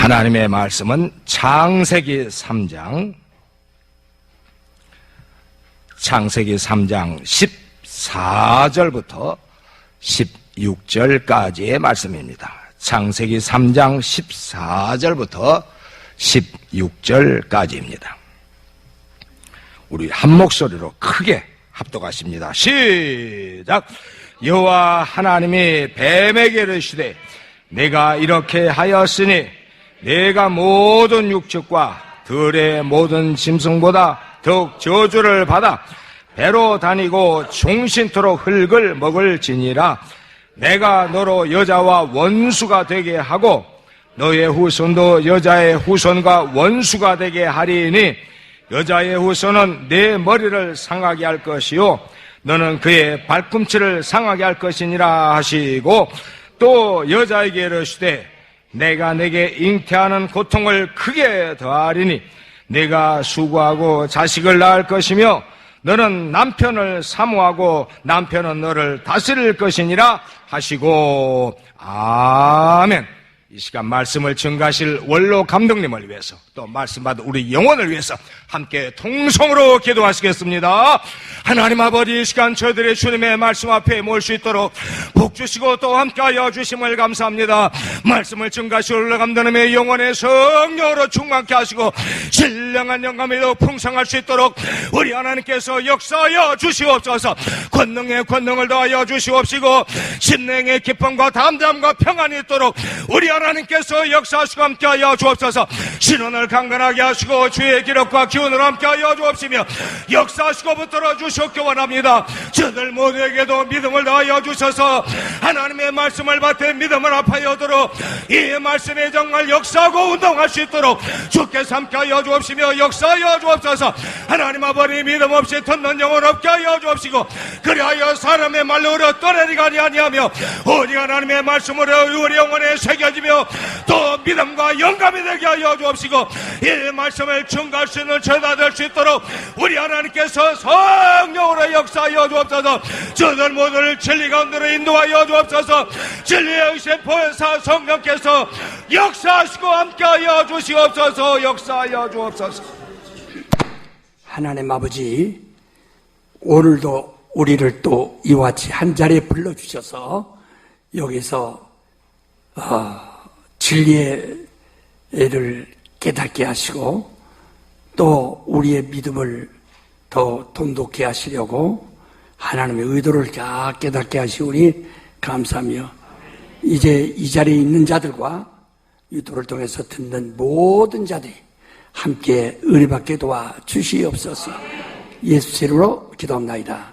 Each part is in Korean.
하나님의 말씀은 창세기 3장 14절부터 16절까지의 말씀입니다. 창세기 3장 14절부터 16절까지입니다. 우리 한 목소리로 크게 합독하십니다. 시작! 여호와 하나님이 뱀에게 이르시되 내가 이렇게 하였으니 내가 모든 육축과 들의 모든 짐승보다 더욱 저주를 받아 배로 다니고 종신토록 흙을 먹을지니라. 내가 너로 여자와 원수가 되게 하고 너의 후손도 여자의 후손과 원수가 되게 하리니 여자의 후손은 내 머리를 상하게 할 것이요 너는 그의 발꿈치를 상하게 할 것이니라 하시고, 또 여자에게 이르시되 내가 내게 잉태하는 고통을 크게 더하리니 내가 수고하고 자식을 낳을 것이며 너는 남편을 사모하고 남편은 너를 다스릴 것이니라 하시고. 아멘. 이 시간 말씀을 증가하실 원로 감독님을 위해서, 또 말씀 받은 우리 영혼을 위해서 함께 통성으로 기도하시겠습니다. 하나님 아버지, 이 시간 저희들의 주님의 말씀 앞에 모일 수 있도록 복 주시고 또 함께하여 주심을 감사합니다. 말씀을 증가하실 원로 감독님의 영혼의 성령으로 충만케 하시고 신령한 영감에도 풍성할 수 있도록 우리 하나님께서 역사하여 주시옵소서. 권능의 권능을 더하여 주시옵시고 심령의 기쁨과 담대함과 평안이 있도록 우리 하나님께서 역사하시고 함께하여 주옵소서. 신원을 강건하게 하시고 주의 기력과 기운을 함께하여 주옵시며 역사하시고 붙들어 주시옵기 원합니다. 저들 모두에게도 믿음을 더하여 주셔서 하나님의 말씀을 받되 믿음을 합하여도록 이 말씀에 정말 역사하고 운동할 수 있도록 주께서 함께하여 주옵시며 역사하여 주옵소서. 하나님 아버지, 믿음 없이 듣는 영혼 없게 하여 주옵시고 그리하여 사람의 말로 떠내리가 아니하며 오직 하나님의 말씀으로 우리 영혼에 새겨지며 또 믿음과 영감이 되게 하여 주옵시고 이 말씀을 증가할 수 있는 저희가 될 수 있도록 우리 하나님께서 성령으로 역사하여 주옵소서. 저들 모두를 진리 가운데로 인도하여 주옵소서. 진리의 의신 보혜사 성령께서 역사하시고 함께하여 주시옵소서. 역사하여 주옵소서. 하나님 아버지, 오늘도 우리를 또 이와 같이 한 자리에 불러주셔서 여기서 진리의 애를 깨닫게 하시고 또 우리의 믿음을 더 돈독히 하시려고 하나님의 의도를 다 깨닫게 하시오니 감사하며 이제 이 자리에 있는 자들과 유도를 통해서 듣는 모든 자들이 함께 은혜받게 도와 주시옵소서. 예수 이름으로 기도합나이다.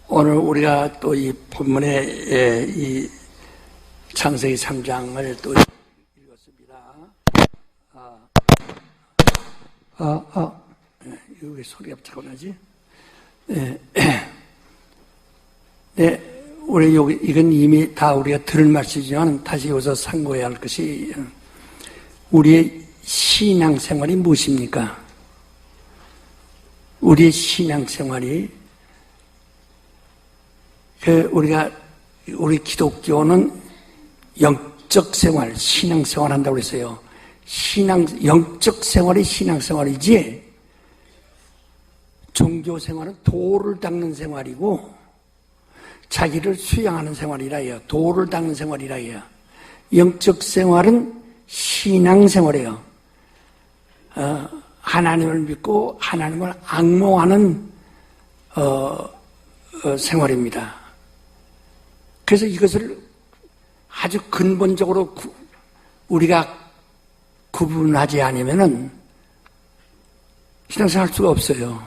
오늘 우리가 또 이 본문의 이 창세기 3장을 또 읽었습니다. 이거 왜 소리가 자꾸 나지? 네, 우리 여기, 이건 이미 다 우리가 들은 말씀이지만 다시 여기서 상고해야 할 것이 우리의 신앙생활이 무엇입니까? 우리의 신앙생활이 우리 기독교는 영적 생활, 신앙생활 한다고 했어요. 영적 생활이 신앙생활이지, 종교생활은 도를 닦는 생활이고, 자기를 수양하는 생활이라 해요. 도를 닦는 생활이라 해요. 영적 생활은 신앙생활이에요. 하나님을 믿고 하나님을 앙모하는 생활입니다. 그래서 이것을 아주 근본적으로 우리가 구분하지 않으면은 신앙생활 할 수가 없어요.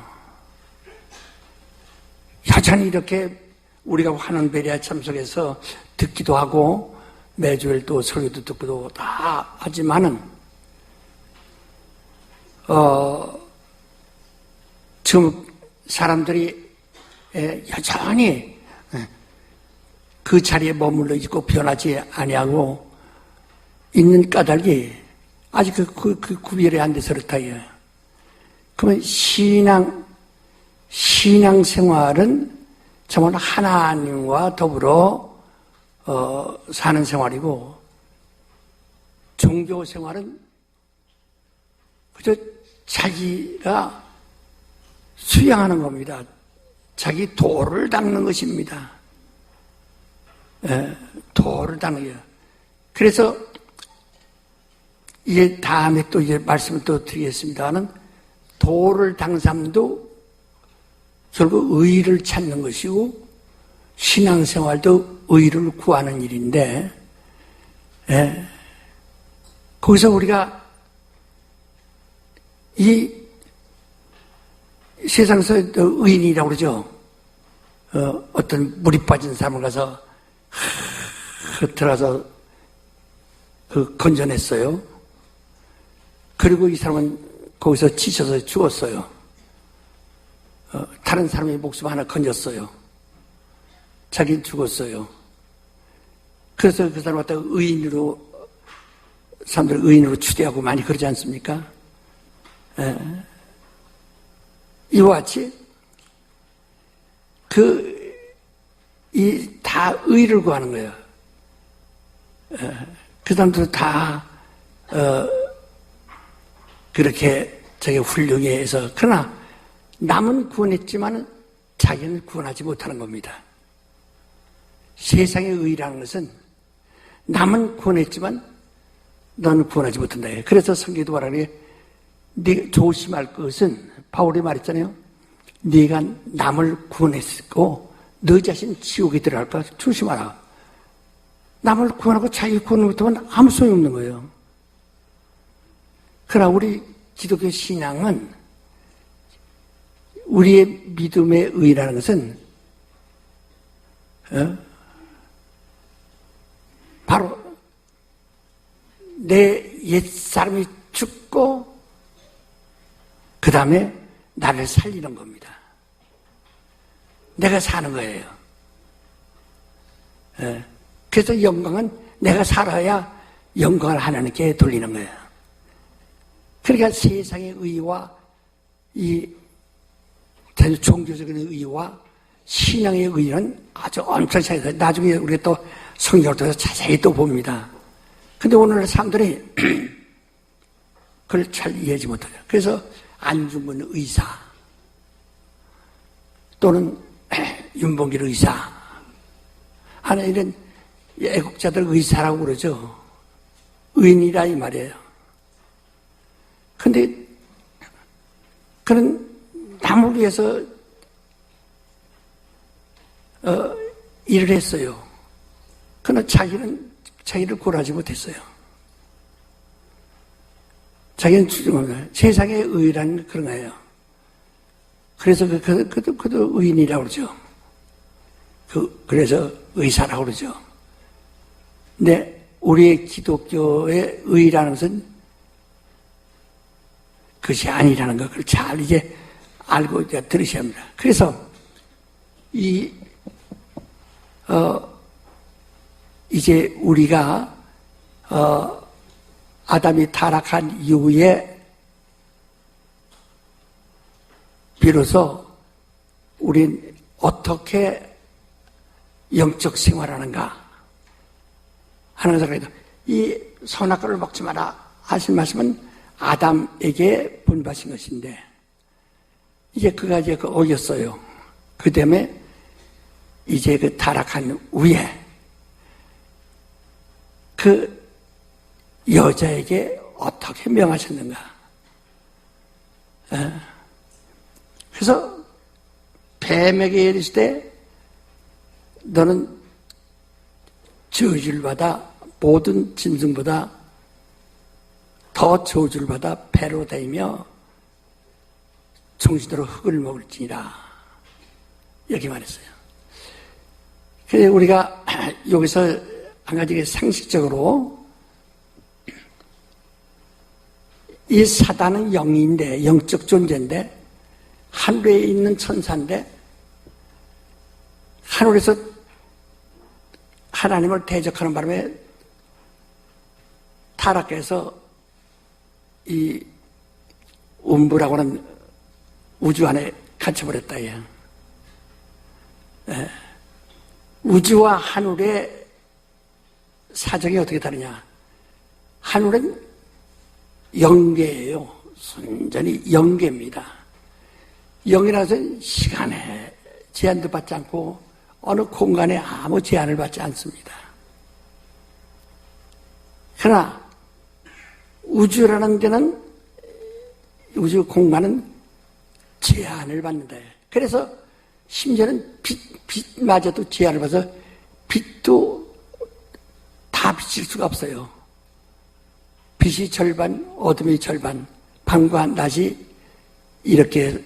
여전히 이렇게 우리가 환원 베리아 참석해서 듣기도 하고 매주일 또 설교도 듣고도 다 하지만은 지금 사람들이 여전히 그 자리에 머물러 있고 변하지 아니하고 있는 까닭이 아직 그 구별이 안 돼서 그렇다요. 그러면 신앙생활은 정말 하나님과 더불어 사는 생활이고, 종교 생활은 그저 자기가 수양하는 겁니다. 자기 도를 닦는 것입니다. 도를 닦는 거예요. 그래서 이제 다음에 또 이제 말씀을 또 드리겠습니다는, 도를 닦는 사람도 결국 의를 찾는 것이고, 신앙생활도 의를 구하는 일인데, 거기서 우리가 이 세상에서 의인이라고 그러죠. 어떤 물이 빠진 사람을 가서 들어가서 건져냈어요. 그리고 이 사람은 거기서 지쳐서 죽었어요. 다른 사람의 목숨 하나 건졌어요. 자기는 죽었어요. 그래서 그 사람을 갖다가 사람들 의인으로 추대하고 많이 그러지 않습니까? 이와 같이 다 의를 구하는 거예요. 그 사람들은 다 그렇게 자기 훌륭해 해서, 그러나 남은 구원했지만 자기는 구원하지 못하는 겁니다. 세상의 의라는 것은 남은 구원했지만 너는 구원하지 못한다. 그래서 성경에도 말하기에 네가 조심할 것은, 바울이 말했잖아요. 네가 남을 구원했고 너 자신 지옥에 들어갈까 조심하라. 남을 구원하고 자기 구원을 못하면 아무 소용이 없는 거예요. 그러나 우리 기독교 신앙은, 우리의 믿음의 의라는 것은 바로 내 옛사람이 죽고 그 다음에 나를 살리는 겁니다. 내가 사는 거예요. 그래서 영광은 내가 살아야 영광을 하나님께 돌리는 거예요. 그러니까 세상의 의와 이 종교적인 의와 신앙의 의는 아주 엄청 차이가, 나중에 우리가 또 성경을 통해서 자세히 또 봅니다. 근데 오늘날 사람들이 그걸 잘 이해하지 못해요. 그래서 안중근 의사 또는 윤봉길 의사, 하나 이런 애국자들 의사라고 그러죠. 의인이라 이 말이에요. 근데 그런 남을 위해서 일을 했어요. 그러나 자기를 구원하지 못했어요. 자기는 세상의 의라는 그런 거예요. 그래서 그도 의인이라고 그러죠. 그래서 의사라고 그러죠. 근데 우리의 기독교의 의라는 것은 그것이 아니라는 것을 잘 이제 알고 이제 들으셔야 합니다. 그래서 이제 우리가 아담이 타락한 이후에 비로소 우린 어떻게 영적 생활하는가 하는 것을, 이 선악과를 먹지 마라 하신 말씀은 아담에게 분바신 것인데, 이제 그가 이제 어겼어요. 그 때문에 이제 그 타락한 후에 그 여자에게 어떻게 명하셨는가. 그래서 뱀에게 이르실 때 너는 저주를 받아 모든 짐승보다 더 저주를 받아 배로 다니며 정신으로 흙을 먹을지니라, 이렇게 말했어요. 그래서 우리가 여기서 한 가지 상식적으로, 이 사단은 영인데, 영적 존재인데, 하늘에 있는 천사인데, 하늘에서 하나님을 대적하는 바람에 타락해서 이 음부라고 하는 우주 안에 갇혀버렸다. 우주와 하늘의 사정이 어떻게 다르냐? 하늘은 영계예요. 순전히 영계입니다. 영이라는 것은 시간에 제한도 받지 않고 어느 공간에 아무 제한을 받지 않습니다. 그러나 우주라는 데는, 우주 공간은 제한을 받는다. 그래서 심지어는 빛마저도 제한을 받아서 빛도 다 비칠 수가 없어요. 빛이 절반, 어둠이 절반, 밤과 낮이 이렇게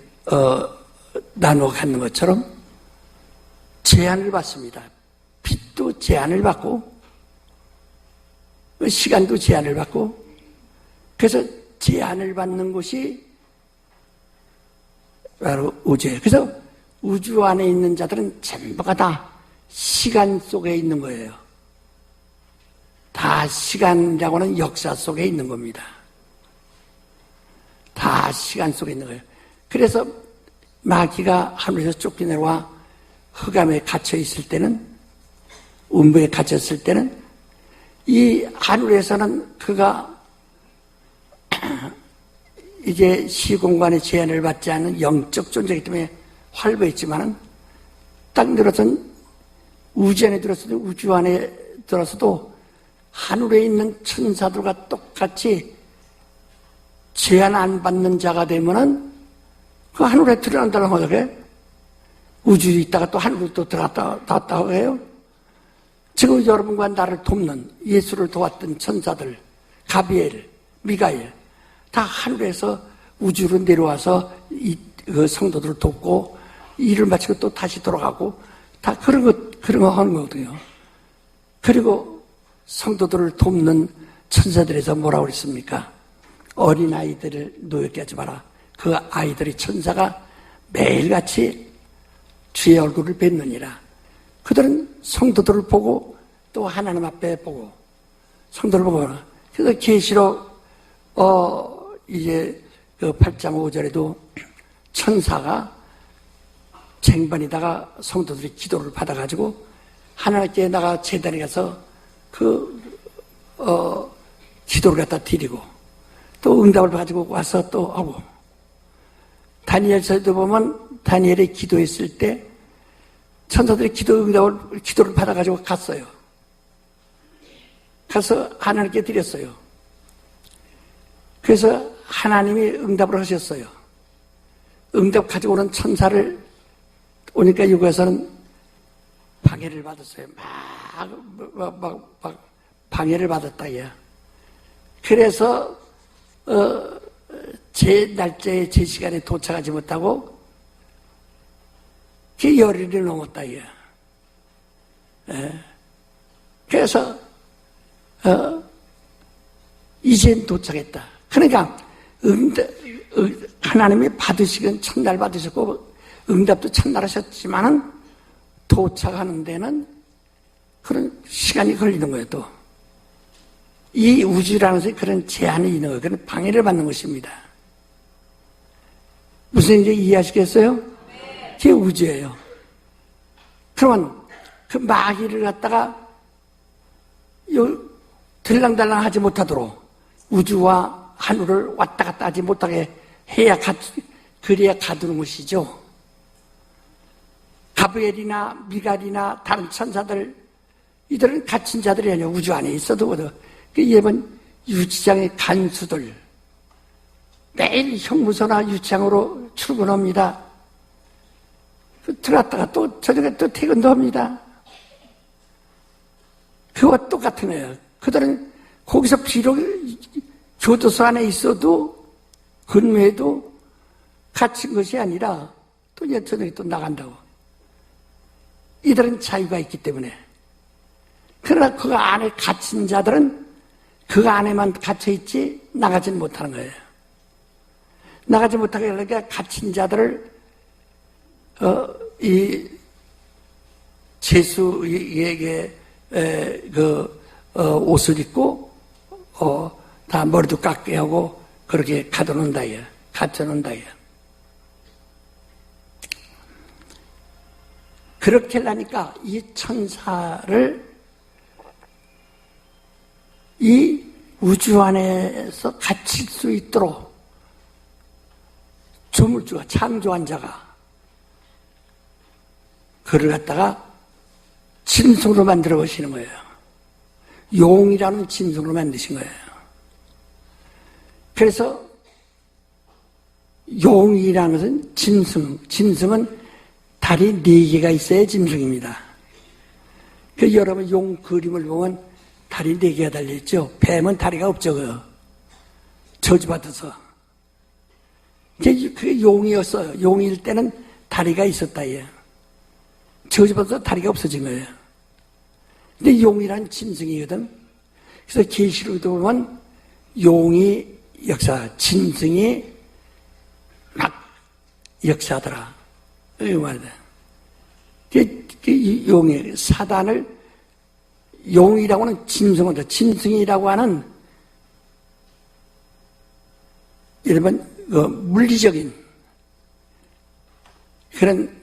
나누어 갖는 것처럼 제한을 받습니다. 빛도 제한을 받고 시간도 제한을 받고, 그래서 제한을 받는 곳이 바로 우주예요. 그래서 우주 안에 있는 자들은 전부가 다 시간 속에 있는 거예요. 다 시간이라고 하는 역사 속에 있는 겁니다. 다 시간 속에 있는 거예요. 그래서 마귀가 하늘에서 쫓겨내와 흑암에 갇혀 있을 때는, 음부에 갇혔을 때는 이 하늘에서는 그가 이제 시공간의 제한을 받지 않는 영적 존재이기 때문에 활보했지만은 딱 들어선 우주 안에 들어서도, 우주 안에 들어서도 하늘에 있는 천사들과 똑같이 제한 안 받는 자가 되면은 그 하늘에 들어간다는 거죠. 우주에 있다가 또 하늘로 또 들어갔다 해요. 지금 여러분과 나를 돕는, 예수를 도왔던 천사들, 가비엘, 미가엘, 다 하늘에서 우주로 내려와서 그 성도들을 돕고 일을 마치고 또 다시 돌아가고 다 그런 거 하는 거거든요. 그리고 성도들을 돕는 천사들에서 뭐라고 그랬습니까? 어린아이들을 노엽게 하지 마라. 그 아이들의 천사가 매일같이 주의 얼굴을 뵙느니라. 그들은 성도들을 보고 또 하나님 앞에 보고 성도를 보고, 그래서 계시록 이제 그 8장 5절에도 천사가 쟁반에다가 성도들이 기도를 받아가지고 하나님께 나가 제단에 가서 기도를 갖다 드리고 또 응답을 가지고 와서 또 하고, 다니엘서도 보면 다니엘이 기도했을 때 천사들이 기도를 받아가지고 갔어요. 가서 하나님께 드렸어요. 그래서 하나님이 응답을 하셨어요. 응답 가지고 오는 천사를 오니까 여기에서는 방해를 받았어요. 막 방해를 받았다, 야. 그래서 제 날짜에 제 시간에 도착하지 못하고 그 열흘이 넘었다, 야. 그래서 이젠 도착했다. 그러니까 하나님이 받으시긴 첫날 받으셨고 응답도 첫날 하셨지만은 도착하는 데는 그런 시간이 걸리는 거예요. 또 이 우주라는 것이 그런 제한이 있는 거예요. 그런 방해를 받는 것입니다. 무슨 이제 이해하시겠어요? 그게 우주예요. 그러면 그 마귀를 갖다가 들랑달랑 하지 못하도록 우주와 하늘을 왔다 갔다 하지 못하게 해야 그래야 가두는 것이죠. 가브엘이나 미갈이나 다른 천사들, 이들은 갇힌 자들이 아니에요. 우주 안에 있어도. 그 예번 유치장의 간수들 매일 형무소나 유치장으로 출근합니다. 들어갔다가 또 저녁에 또 퇴근도 합니다. 그와 똑같은 거예요. 그들은 거기서 비록 교도소 안에 있어도 근무해도 갇힌 것이 아니라 또 저녁에 또 나간다고. 이들은 자유가 있기 때문에. 그러나 그 안에 갇힌 자들은 그 안에만 갇혀있지 나가지는 못하는 거예요. 나가지 못하게 하려니까 갇힌 자들을 이 제수에게 옷을 입고 다 머리도 깎게 하고 그렇게 가둬놓는다, 갇혀놓는다. 그렇게 하려니까 이 천사를 이 우주 안에서 갇힐 수 있도록 조물주가, 창조한 자가 그를 갖다가 짐승으로 만들어 보시는 거예요. 용이라는 짐승으로 만드신 거예요. 그래서 용이라는 것은 짐승은 다리 4개가 있어야 짐승입니다. 그래서 여러분 용 그림을 보면 다리 4개가 달려있죠. 뱀은 다리가 없죠. 저주받아서. 그게 용이었어요. 용일 때는 다리가 있었다. 예. 저주받아서 다리가 없어진 거예요. 근데 용이란 짐승이거든. 그래서 계시록도 보면 용이 역사, 짐승이 막 역사하더라. 이 말이다. 용의 사단을 용이라고 하는 짐승을, 짐승이라고 하는 여러분 물리적인 그런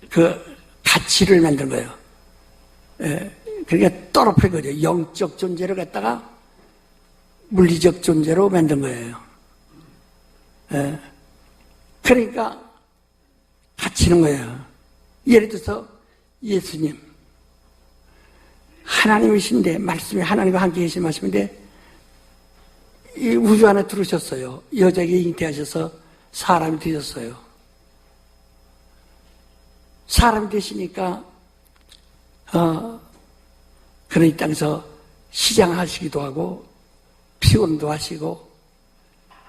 그 가치를 만든 거예요. 그러니까 떨어뜨린 거죠. 영적 존재를 갖다가 물리적 존재로 만든 거예요. 그러니까 갇히는 거예요. 예를 들어서 예수님 하나님이신데, 말씀이 하나님과 함께 계신 말씀인데 이 우주 안에 들어오셨어요. 여자에게 잉태하셔서 사람이 되셨어요. 사람이 되시니까 그런 이 땅에서 시장하시기도 하고 피혼도 하시고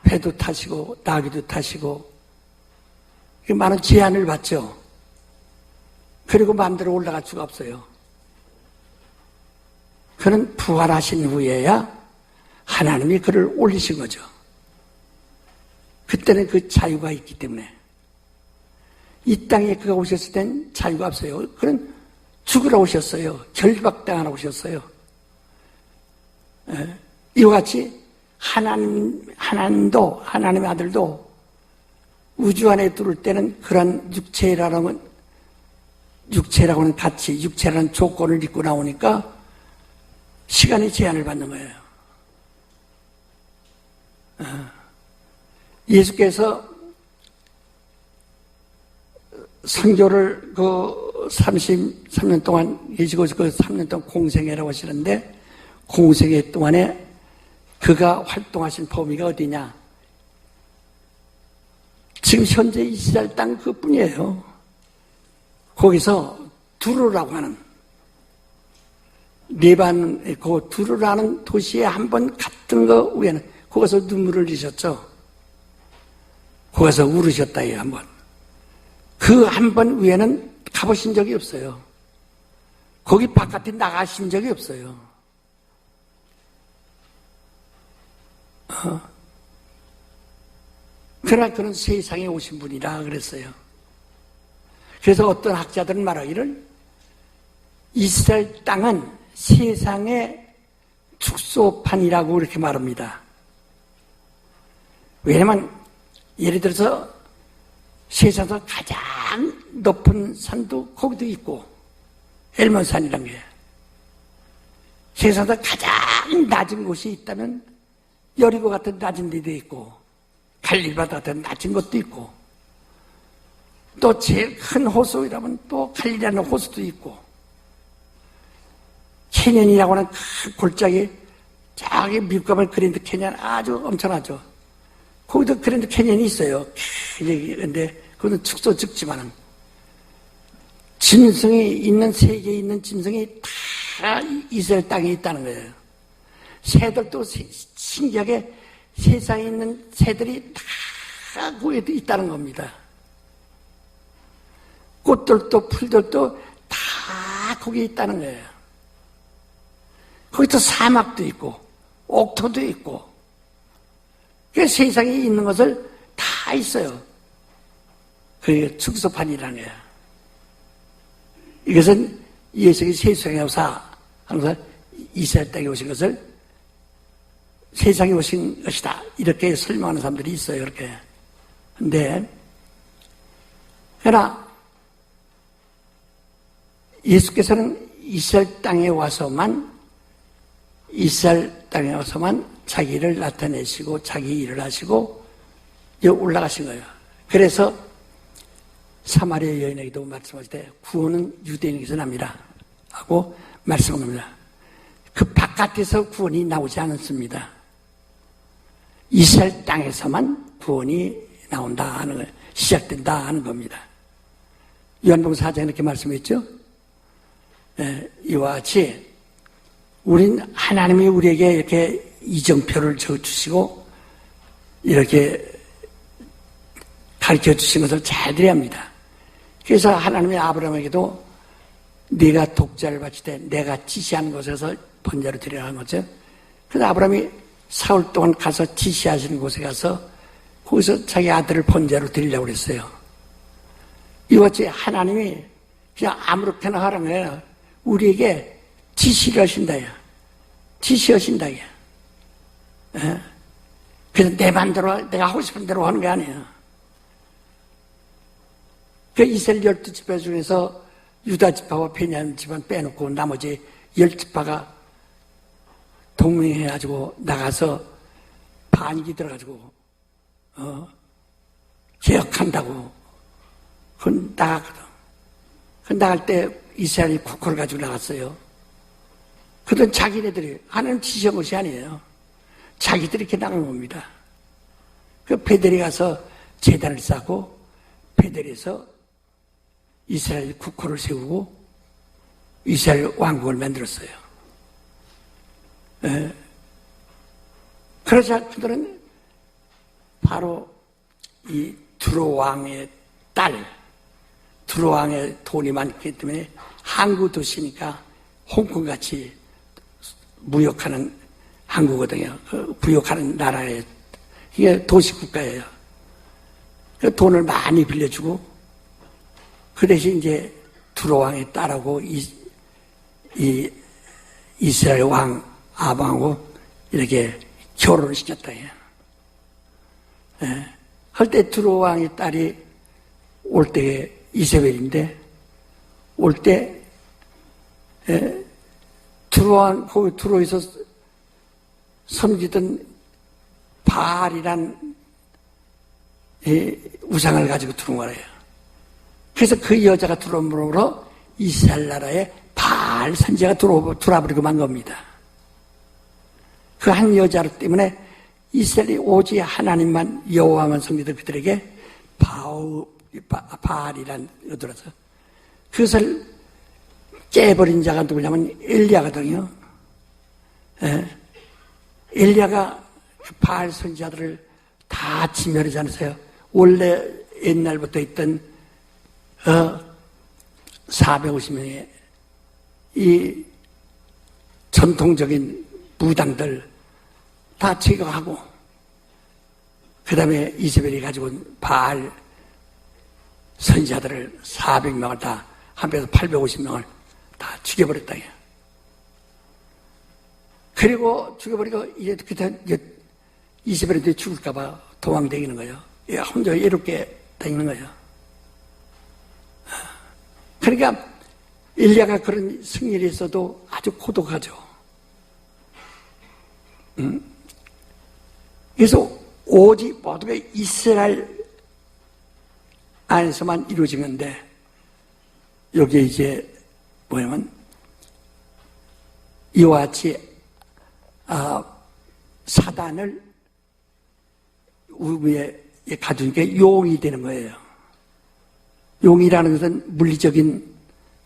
배도 타시고 나귀도 타시고 많은 제한을 받죠. 그리고 마음대로 올라갈 수가 없어요. 그는 부활하신 후에야 하나님이 그를 올리신 거죠. 그때는 그 자유가 있기 때문에. 이 땅에 그가 오셨을 땐 자유가 없어요. 그는 죽으러 오셨어요. 결박당하러 오셨어요. 이와 같이 하나님도, 하나님의 아들도 우주 안에 들어올 때는 그런 육체라고 하는 가치, 육체라는 조건을 입고 나오니까 시간의 제한을 받는 거예요. 예수께서 선교를 그 33년 동안 계시고 그 3년 동안 공생애라고 하시는데 공생애 동안에 그가 활동하신 범위가 어디냐? 지금 현재 이스라엘 땅 그뿐이에요. 거기서 두루라고 하는 네반 그 두루라는 도시에 한번 갔던 거 위에는 거기서 눈물을 흘리셨죠. 거기서 울으셨다 한번. 그 한 번 위에는 가보신 적이 없어요. 거기 바깥에 나가신 적이 없어요. 그러나 그는 세상에 오신 분이라 그랬어요. 그래서 어떤 학자들은 말하기를 이스라엘 땅은 세상의 축소판이라고 이렇게 말합니다. 왜냐면 예를 들어서 세상에서 가장 높은 산도 거기도 있고 엘몬산이라는 게 세상에서 가장 낮은 곳이 있다면 여리고 같은 낮은 데도 있고 갈릴바다 같은 낮은 곳도 있고 또 제일 큰 호수이라면 또 갈릴리라는 호수도 있고 캐년이라고 하는 큰 골짜기 저기 미국가면 그랜드 캐년 아주 엄청나죠. 거기도 그랜드 캐년이 있어요. 근데 그거는 축소 적지만은 짐승이 있는 세계에 있는 짐승이 다 이스라엘 땅에 있다는 거예요. 새들도 신기하게 세상에 있는 새들이 다 거기에 있다는 겁니다. 꽃들도 풀들도 다 거기에 있다는 거예요. 거기서 사막도 있고 옥토도 있고 그 세상에 있는 것을 다 있어요. 그게 축소판이라는 거예요. 이것은 예수의 세상에 오사 항상 이스라엘 땅에 오신 것을 세상에 오신 것이다 이렇게 설명하는 사람들이 있어요. 이렇게 근데, 그러나, 예수께서는 이스라엘 땅에 와서만 자기를 나타내시고 자기 일을 하시고 올라가신 거예요. 그래서 사마리아 여인에게도 말씀하실 때 구원은 유대인에게서 납니다 하고 말씀합니다. 그 바깥에서 구원이 나오지 않습니다. 이스라엘 땅에서만 구원이 나온다 하는 거예요. 시작된다 하는 겁니다. 요한복음 4장에 이렇게 말씀했죠. 이와 같이 우린 하나님이 우리에게 이렇게 이정표를 주시고 이렇게 가르쳐 주신 것을 잘 드려야 합니다. 그래서 하나님이 아브라함에게도 네가 독자를 바칠 때 내가 지시하는 곳에서 번제로 드리라 한 거죠. 그래서 아브라함이 사흘 동안 가서 지시하시는 곳에 가서 거기서 자기 아들을 번제로 드리려고 그랬어요. 이와 같이 하나님이 그냥 아무렇게나 하라는 거예요. 우리에게 지시를 하신다야. 지시하신다야. 그래서 내 맘대로 내가 하고 싶은 대로 하는 게 아니에요. 그 이스라엘 12지파 중에서 유다 지파와 베냐민 지파는 빼놓고 나머지 10지파가 동맹해가지고 나가서 반익이 들어가지고 개혁한다고 그건 나갔거든. 그 나갈 때 이스라엘이 국호를 가지고 나갔어요. 그건 자기네들이 하나님 지시한 것이 아니에요. 자기들이 이렇게 나간 겁니다. 그 베델에 가서 제단을 쌓고 베델에서 이스라엘 국호를 세우고 이스라엘 왕국을 만들었어요. 그러자 그들은 바로 이 두로 왕의 딸, 두로 왕의 돈이 많기 때문에 항구 도시니까 홍콩같이 무역하는 항구거든요. 부역하는 나라에 이게 도시 국가예요. 그 돈을 많이 빌려주고 그 대신 이제 두로 왕의 딸하고 이 이스라엘 왕 아방하고 이렇게 결혼을 시켰다. 할 때 두로 왕의 딸이 올 때 이세벨인데 올 때 두로 왕 거기 두로에서 섬기던 바알이란 우상을 가지고 들어온 거예요. 그래서 그 여자가 들어옴으로 이스라엘 나라에 바알 선지자가 들어와버리고 만 겁니다. 그 한 여자 때문에 이스라엘이 오직 하나님만 여호와만 섬기던 그들에게 바알이란 여들어서 그것을 깨버린 자가 누구냐면 엘리야거든요. 엘리야가 그 바알 선지자들을 다 진멸하지 않으세요. 원래 옛날부터 있던 450명의 이 전통적인 무당들 다 제거하고 그 다음에 이세벨이 가지고 온 바알 선지자들을 400명을 다 한편에서 850명을 다 죽여버렸다. 그리고 죽여버리고 이제 그때 이세벨한테 죽을까봐 도망다니는 거예요. 혼자 외롭게 다니는 거예요. 그러니까 엘리야가 그런 승리를 했어도 아주 고독하죠. 그래서 오직 모두가 이스라엘 안에서만 이루어진 건데 여기에 이제 뭐냐면 이와 같이 사단을 위에 가두니까 용이 되는 거예요. 용이라는 것은 물리적인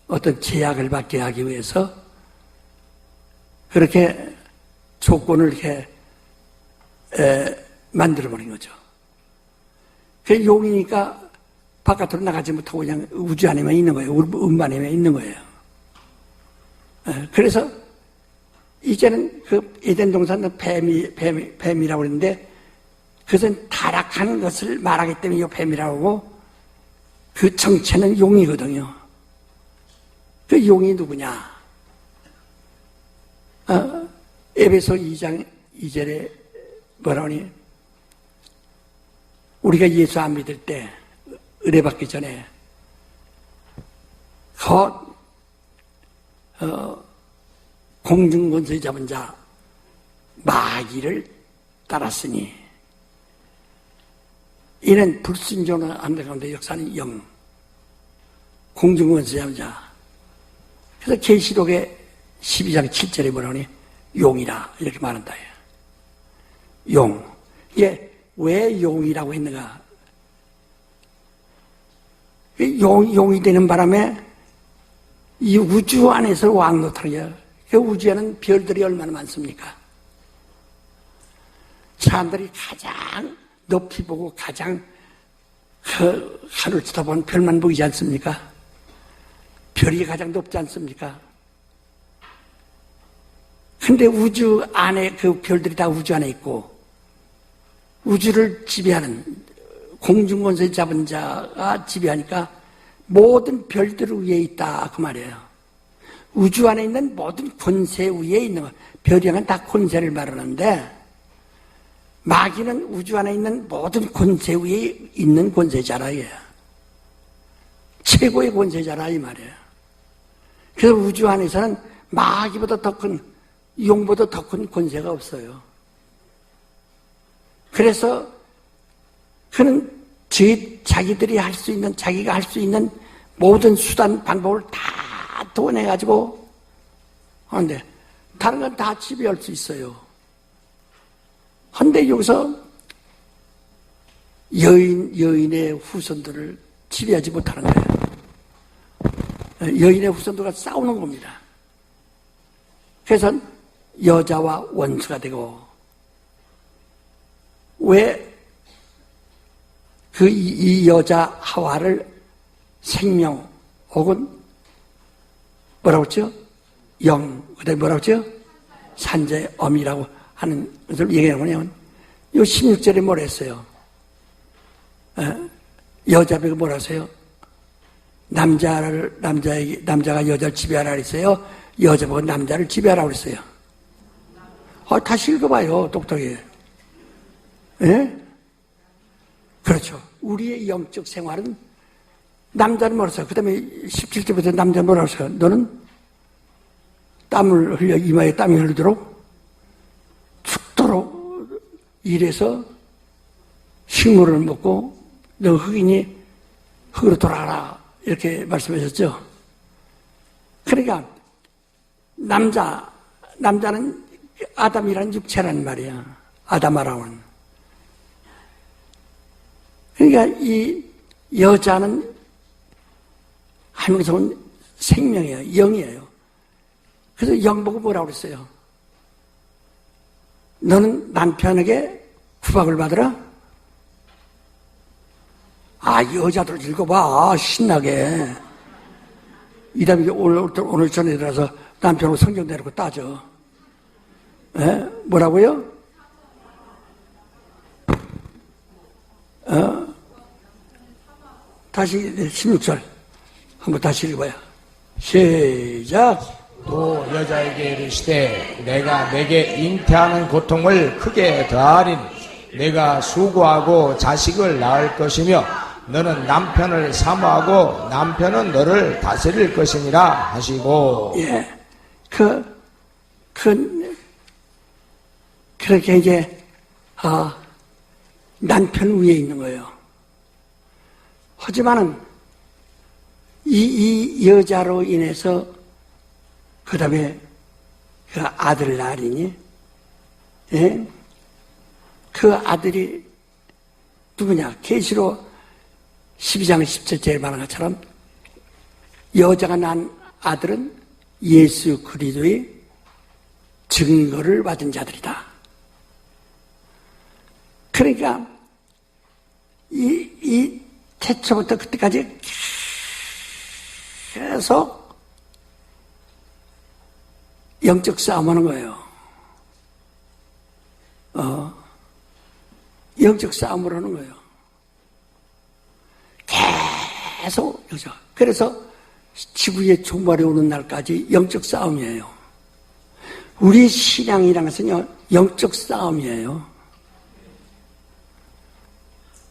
어떤 제약을 받게 하기 위해서 그렇게 조건을 이렇게 만들어버린 거죠. 그 용이니까 바깥으로 나가지 못하고 그냥 우주 안에만 있는 거예요. 음 안에만 있는 거예요. 그래서 이제는 그 에덴 동산은 뱀이라고 그러는데 그것은 타락한 것을 말하기 때문에 이 뱀이라고 하고 그 정체는 용이거든요. 그 용이 누구냐? 에베소 2장 2절에 뭐라 하니? 우리가 예수 안 믿을 때 의뢰받기 전에 공중권세 잡은 자 마귀를 따랐으니 이는 불순종을 안 가운데 역사는 영 공중권세 잡은 자. 그래서 계시록의 12장 7절에 뭐라니 용이라 이렇게 말한다. 용. 이게 왜 용이라고 했는가? 용이 되는 바람에 이 우주 안에서 왕노릇하는 거예요. 그 우주에는 별들이 얼마나 많습니까? 사람들이 가장 높이 보고 가장 하늘을 쳐다보는 별만 보이지 않습니까? 별이 가장 높지 않습니까? 근데 우주 안에 그 별들이 다 우주 안에 있고 우주를 지배하는 공중권세 잡은 자가 지배하니까 모든 별들 위에 있다 그 말이에요. 우주 안에 있는 모든 권세 위에 있는 거. 별이랑은 다 권세를 말하는데 마귀는 우주 안에 있는 모든 권세 위에 있는 권세자라 이거예요. 최고의 권세자라 이 말이에요. 그래서 우주 안에서는 마귀보다 더 큰, 용보다 더 큰 권세가 없어요. 그래서 그는 자기들이 할 수 있는, 자기가 할 수 있는 모든 수단, 방법을 다 도내가지고 하는데 다른 건 다 지배할 수 있어요. 그런데 여기서 여인의 후손들을 지배하지 못하는 거예요. 여인의 후손들과 싸우는 겁니다. 그래서 여자와 원수가 되고 왜 이 여자 하와를 생명 혹은 뭐라고 했죠? 영, 그다음에 뭐라고 했죠? 산자의 엄이라고 하는 것을 얘기하는 거냐면 요 16절에 뭐라 했어요? 여자가 뭐라 하세요? 남자가 여자를 지배하라 그랬어요? 여자가 남자를 지배하라 그랬어요? 다시 읽어봐요, 똑똑히. 예? 그렇죠. 우리의 영적 생활은 남자는 뭐라 했어요? 그 다음에 17절부터 남자는 뭐라 했어요? 너는 땀을 흘려, 이마에 땀이 흐르도록 죽도록 일해서 식물을 먹고 너 흑인이 흑으로 돌아가라. 이렇게 말씀하셨죠. 그러니까 남자는 아담이라는 육체란 말이야. 아담아라운. 그러니까 이 여자는 하늘에서 온 생명이에요. 영이에요. 그래서 영 보고 뭐라고 그랬어요? 너는 남편에게 구박을 받으라? 여자들 읽어봐. 신나게. 이 다음에 오늘 전에 들어서 남편으로 성경 내놓고 따져. 뭐라고요? 다시 16절. 한번 다시 읽어봐요. 시작. 또 여자에게 이르시되 내가 내게 잉태하는 고통을 크게 더하리니 내가 수고하고 자식을 낳을 것이며 너는 남편을 사모하고 남편은 너를 다스릴 것이니라 하시고. 예. 그렇게 이제 남편 위에 있는 거예요. 하지만은 이 여자로 인해서 그 다음에 그 아들 낳으니, 예? 그 아들이 누구냐? 계시록 12장 17절에 말한 것처럼 여자가 낳은 아들은 예수 그리스도의 증거를 받은 자들이다. 그러니까 이 태초부터 그때까지 계속 영적 싸움하는 거예요. 영적 싸움을 하는 거예요. 계속 여기서. 그래서 지구의 종말이 오는 날까지 영적 싸움이에요. 우리 신앙이라는 것은요, 영적 싸움이에요.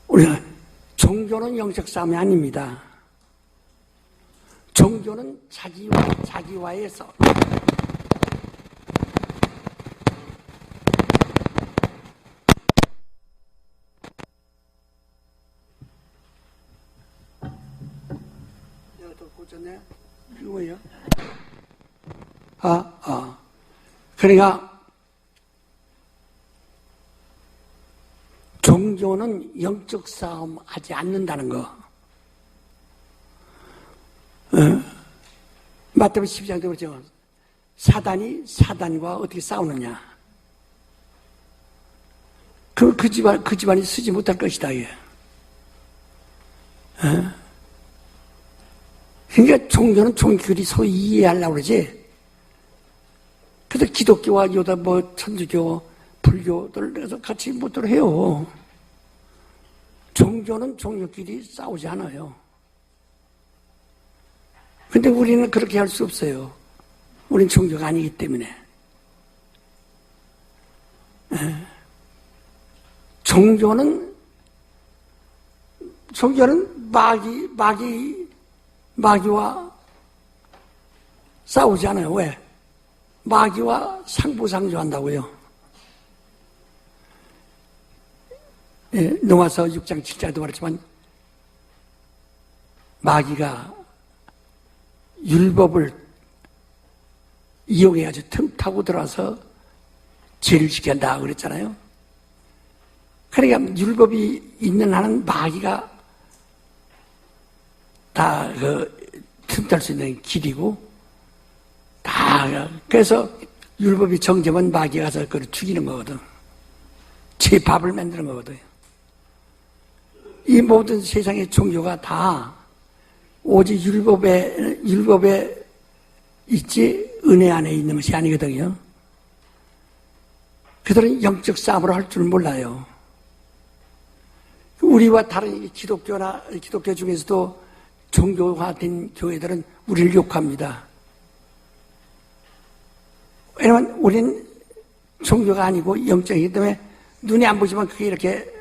우리가 종교는 영적 싸움이 아닙니다. 종교는 자기와의 싸움. 내가 또 꽂혔네. 이거 뭐예요? 그러니까 종교는 영적 싸움 하지 않는다는 거. 마태복음 12장도 그렇죠. 사단이 사단과 어떻게 싸우느냐. 그 집안이 쓰지 못할 것이다. 이게. 그러니까 종교는 종교끼리 서로 이해하려고 그러지. 그래서 기독교와 요다 천주교, 불교들 그래서 같이 못들 해요. 종교는 종교끼리 싸우지 않아요. 근데 우리는 그렇게 할 수 없어요. 우린 종교가 아니기 때문에. 종교는 마귀와 싸우지 않아요. 왜? 마귀와 상부상조한다고요. 노아서 6장 7절도 말했지만 마귀가 율법을 이용해가지고 틈 타고 들어와서 죄를 지킨다 그랬잖아요. 그러니까 율법이 있는 한은 마귀가 다 틈 탈 수 있는 길이고 다 그래서 율법이 정죄면 마귀가 가서 그걸 죽이는 거거든. 제 밥을 만드는 거거든. 이 모든 세상의 종교가 다 오직 율법에 있지 은혜 안에 있는 것이 아니거든요. 그들은 영적 싸움을 할 줄 몰라요. 우리와 다른 기독교 중에서도 종교화된 교회들은 우리를 욕합니다. 왜냐면 우리는 종교가 아니고 영적이기 때문에 눈이 안 보지만 그게 이렇게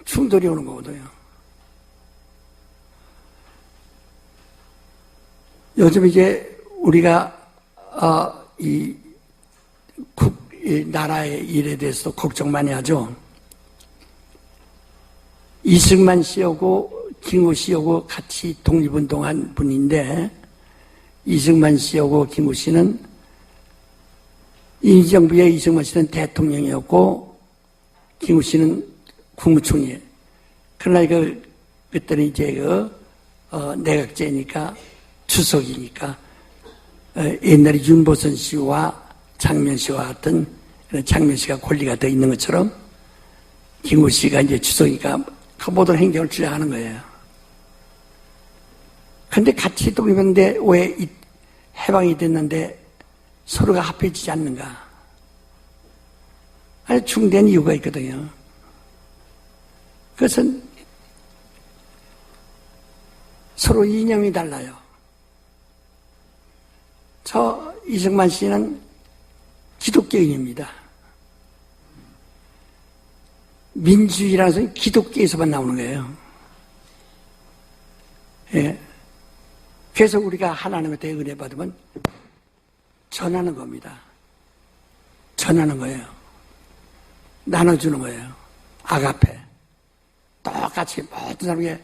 충돌이 오는 거거든요. 요즘 이제 우리가 이 나라의 일에 대해서도 걱정 많이 하죠. 이승만 씨하고 김구 씨하고 같이 독립운동한 분인데 이승만 씨하고 김구 씨는 임시정부의 이승만 씨는 대통령이었고 김구 씨는 국무총리. 그러나 그때는 이제 내각제니까 주석이니까 옛날에 윤보선 씨와 장면 씨와 같은 장면 씨가 권리가 더 있는 것처럼 김구 씨가 이제 주석이니까 그 모든 행정을 주장하는 거예요. 근데 같이 독립했는데 왜 해방이 됐는데 서로가 합해지지 않는가? 아주 중대한 이유가 있거든요. 그것은 서로 이념이 달라요. 저 이승만 씨는 기독교인입니다. 민주주의라는 것은 기독교에서만 나오는 거예요. 예. 그래서 우리가 하나님한테 은혜 받으면 전하는 겁니다. 전하는 거예요. 나눠주는 거예요. 아가페. 똑같이 모든 사람에게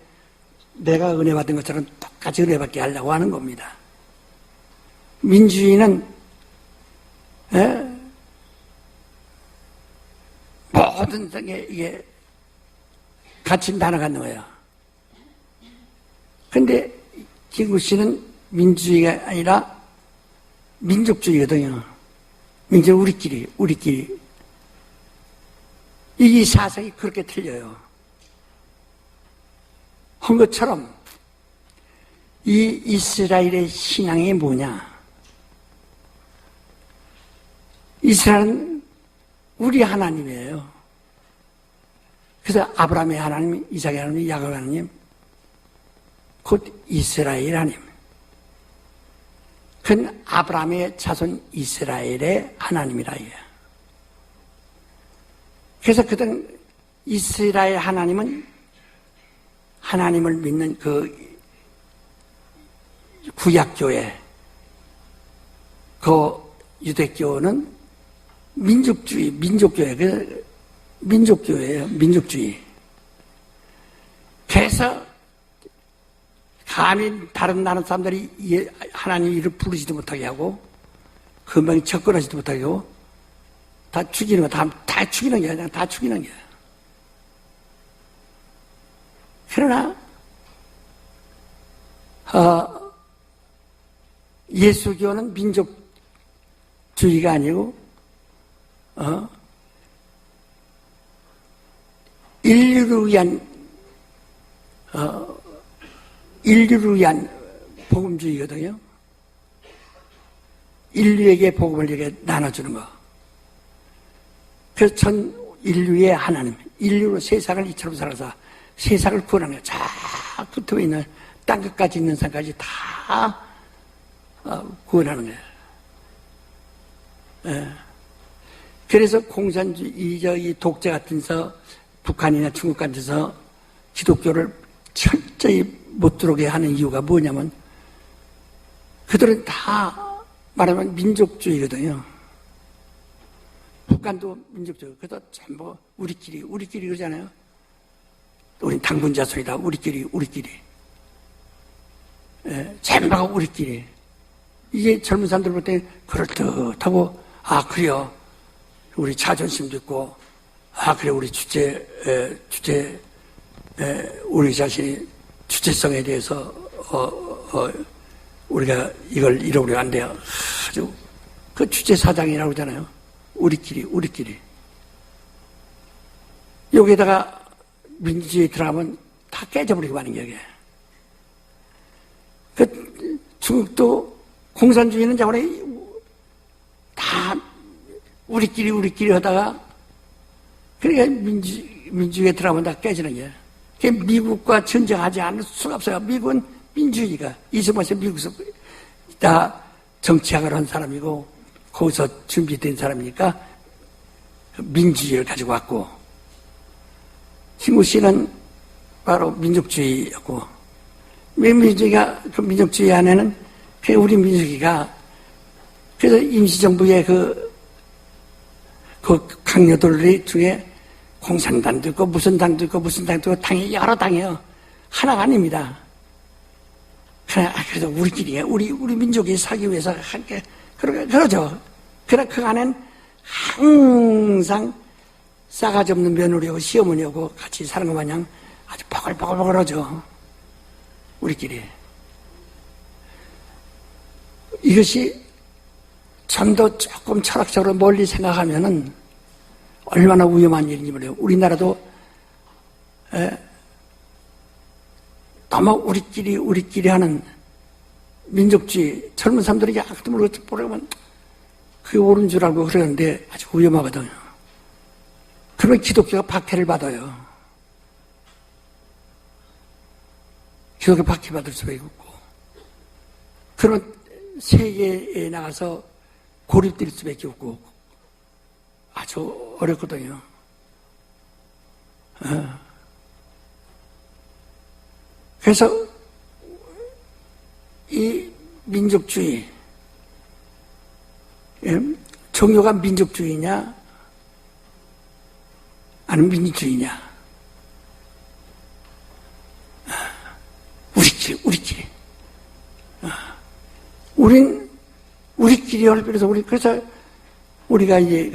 내가 은혜 받은 것처럼 똑같이 은혜 받게 하려고 하는 겁니다. 민주주의는 모든 생에 이게 같이 나눠가는 거예요. 근데 김구 씨는 민주주의가 아니라 민족주의거든요. 민족 우리끼리. 이 사상이 그렇게 틀려요. 한 것처럼 이 이스라엘의 신앙이 뭐냐? 이스라엘은 우리 하나님이에요. 그래서 아브라함의 하나님, 이삭의 하나님, 야곱의 하나님, 곧 이스라엘 하나님. 그건 아브라함의 자손 이스라엘의 하나님이라 해요. 그래서 그들은 이스라엘 하나님은 하나님을 믿는 그 구약교회, 그 유대교는 민족주의, 민족교회, 민족교회예요, 민족주의. 그래서 감히 다른 나라 사람들이 하나님 이름 부르지도 못하게 하고 금방에 접근하지도 못하게 하고 다 죽이는 거, 다 죽이는 게 아니라 다 죽이는 게. 그러나 예수교는 민족주의가 아니고 인류를 위한 복음주의거든요. 인류에게 복음을 이렇게 나눠주는 거. 그래서 전 인류의 하나님, 인류로 세상을 이처럼 살아서 세상을 구원하는 거예요. 쫙 붙어 있는 땅끝까지 있는 산까지 다 구원하는 거예요. 예. 그래서 공산주의, 이 독재 같은 데서 북한이나 중국 같은 데서 기독교를 철저히 못 들어오게 하는 이유가 뭐냐면 그들은 다 말하면 민족주의거든요. 북한도 민족주의. 그래서 전부 우리끼리 그러잖아요. 우린 당분 자손이다. 우리끼리. 예, 전부가 우리끼리. 이게 젊은 사람들 볼 때 그럴듯하고, 아, 그래요. 우리 자존심도 있고, 아, 그래, 우리 우리 자신이 주체성에 대해서, 우리가 이걸 잃어버리면 안 돼요. 아주, 그 주체사상이라고 그러잖아요. 우리끼리. 여기에다가 민주주의 들어가면 다 깨져버리고 마는 게, 이게. 그, 중국도 공산주의는 저번에 다 우리끼리 하다가, 그러니까 민주주의에 들어가면 다 깨지는 거예요. 미국과 전쟁하지 않을 수가 없어요. 미국은 민주주의가, 이승만이 미국에서 다 정치학을 한 사람이고, 거기서 준비된 사람이니까 민주주의를 가지고 왔고, 김우씨는 바로 민족주의였고, 민주주의가, 그 민족주의 안에는 우리 민족이가, 그래서 임시정부의 그 강요들 중에 공산당도 있고, 무슨 당도 있고, 당이 여러 당이에요. 하나가 아닙니다. 그래서 우리끼리, 우리 민족이 살기 위해서 함께, 그러죠. 그러나 그 안엔 항상 싸가지 없는 며느리하고 시어머니하고 같이 사는 것 마냥 아주 버글버글하죠. 우리끼리. 이것이 좀 더 조금 철학적으로 멀리 생각하면은 얼마나 위험한 일인지 몰라요. 우리나라도 너무 우리끼리 하는 민족주의, 젊은 사람들이 아무도 모르면 그게 옳은 줄 알고 그러는데 아주 위험하거든요. 그러면 기독교가 박해를 받아요. 기독교 박해받을 수밖에 없고, 그러면 세계에 나가서 고립될 수밖에 없고, 아주 어렵거든요. 그래서 이 민족주의, 종교가 민족주의냐 아니면 민주주의냐, 우리끼리 우린 우리끼리 얼핏해서 그래서 우리가 이제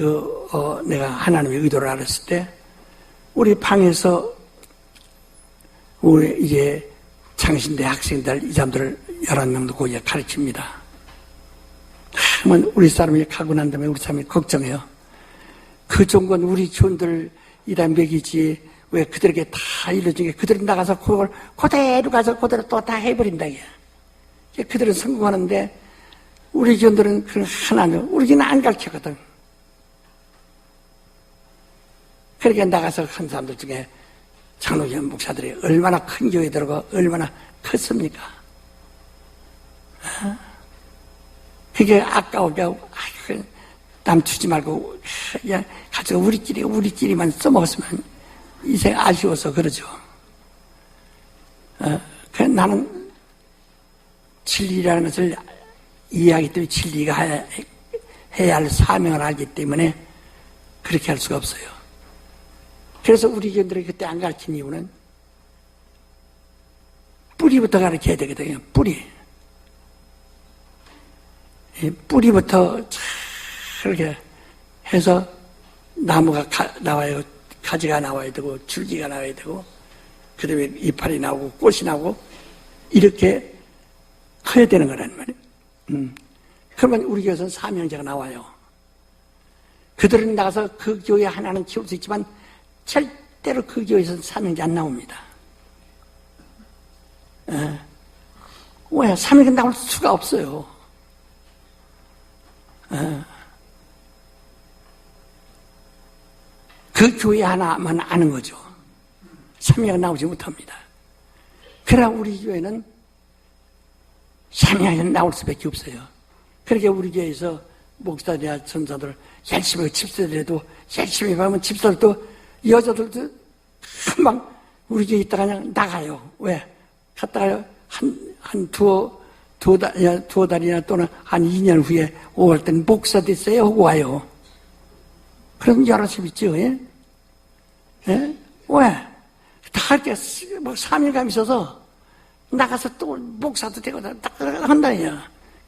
내가 하나님의 의도를 알았을 때 우리 방에서 우리 이제 창신대 학생들 이 사람들을 11명도 거기에 가르칩니다. 그러면 우리 사람이 가고 난 다음에 우리 사람이 걱정해요. 그 정권 우리 존들 이다 먹이지 왜 그들에게 다 일러준 게 그들은 나가서 그걸 그대로 가서 그대로 또 다 해버린다. 그들은 성공하는데 우리 존들은 그 하나는 우리는 안 가르치거든. 그러니까 나가서 한 사람들 중에 장로교회 목사들이 얼마나 큰 교회 들어가 얼마나 컸습니까? 그게 아까우게 남 주지 말고 그냥 가서 우리끼리만 써먹었으면 인생 아쉬워서 그러죠. 나는 진리라는 것을 이해하기 때문에 진리가 해야 할 사명을 알기 때문에 그렇게 할 수가 없어요. 그래서 우리 교인들이 그때 안 가르친 이유는 뿌리부터 가르쳐야 되거든요. 뿌리부터 이렇게 해서 나무가 나와요. 가지가 나와야 되고 줄기가 나와야 되고 그 다음에 이파리 나오고 꽃이 나오고 이렇게 커야 되는 거란 말이에요. 그러면 우리 교회에서는 사명자가 나와요. 그들은 나가서 그 교회 하나는 키울 수 있지만 절대로 그 교회에서는 사명자 안 나옵니다. 왜? 사명자 나올 수가 없어요. 그 교회 하나만 아는 거죠. 사명자가 나오지 못합니다. 그러나 우리 교회는 사명자가 나올 수밖에 없어요. 그렇게 우리 교회에서 목사들이나 전사들 열심히 집사들에도 열심히 하면 집사들도 여자들도 금방 우리 교회 있다가 그냥 나가요. 왜? 갔다가 한 두어 달이나 또는 한 2년 후에 5월 때는 목사 됐어요 하고 와요. 그럼 열심히 있죠. 예? 예? 왜? 다 이렇게 뭐 사명감이 있어서 나가서 또 목사도 되고 다 한다니요.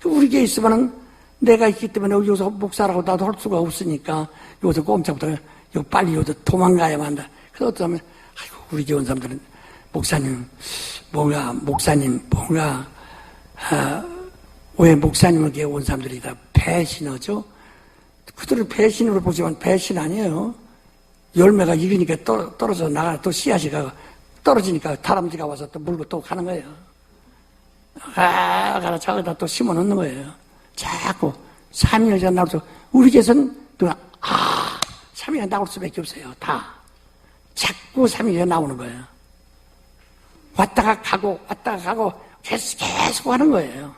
우리 교회에 있으면은 내가 있기 때문에 여기서 목사라고 나도 할 수가 없으니까 여기서 꼼짝부터 빨리 여기서 도망가야만 한다. 그래서 어쩌면 아이고 우리 교회 온 사람들은 목사님 왜 목사님에게 온 사람들이 다 배신하죠? 그들을 배신으로 보지만 배신 아니에요. 열매가 익으니까 떨어져 나가 또 씨앗이 가 떨어지니까 다람쥐가 와서 또 물고 또 가는 거예요. 가라 저기다 또 심어 놓는 거예요. 자꾸 사명자가 나오죠. 우리 교회에서는 사명자가 나올 수밖에 없어요. 다 자꾸 사명자가 나오는 거예요. 왔다가 가고 계속 하는 거예요.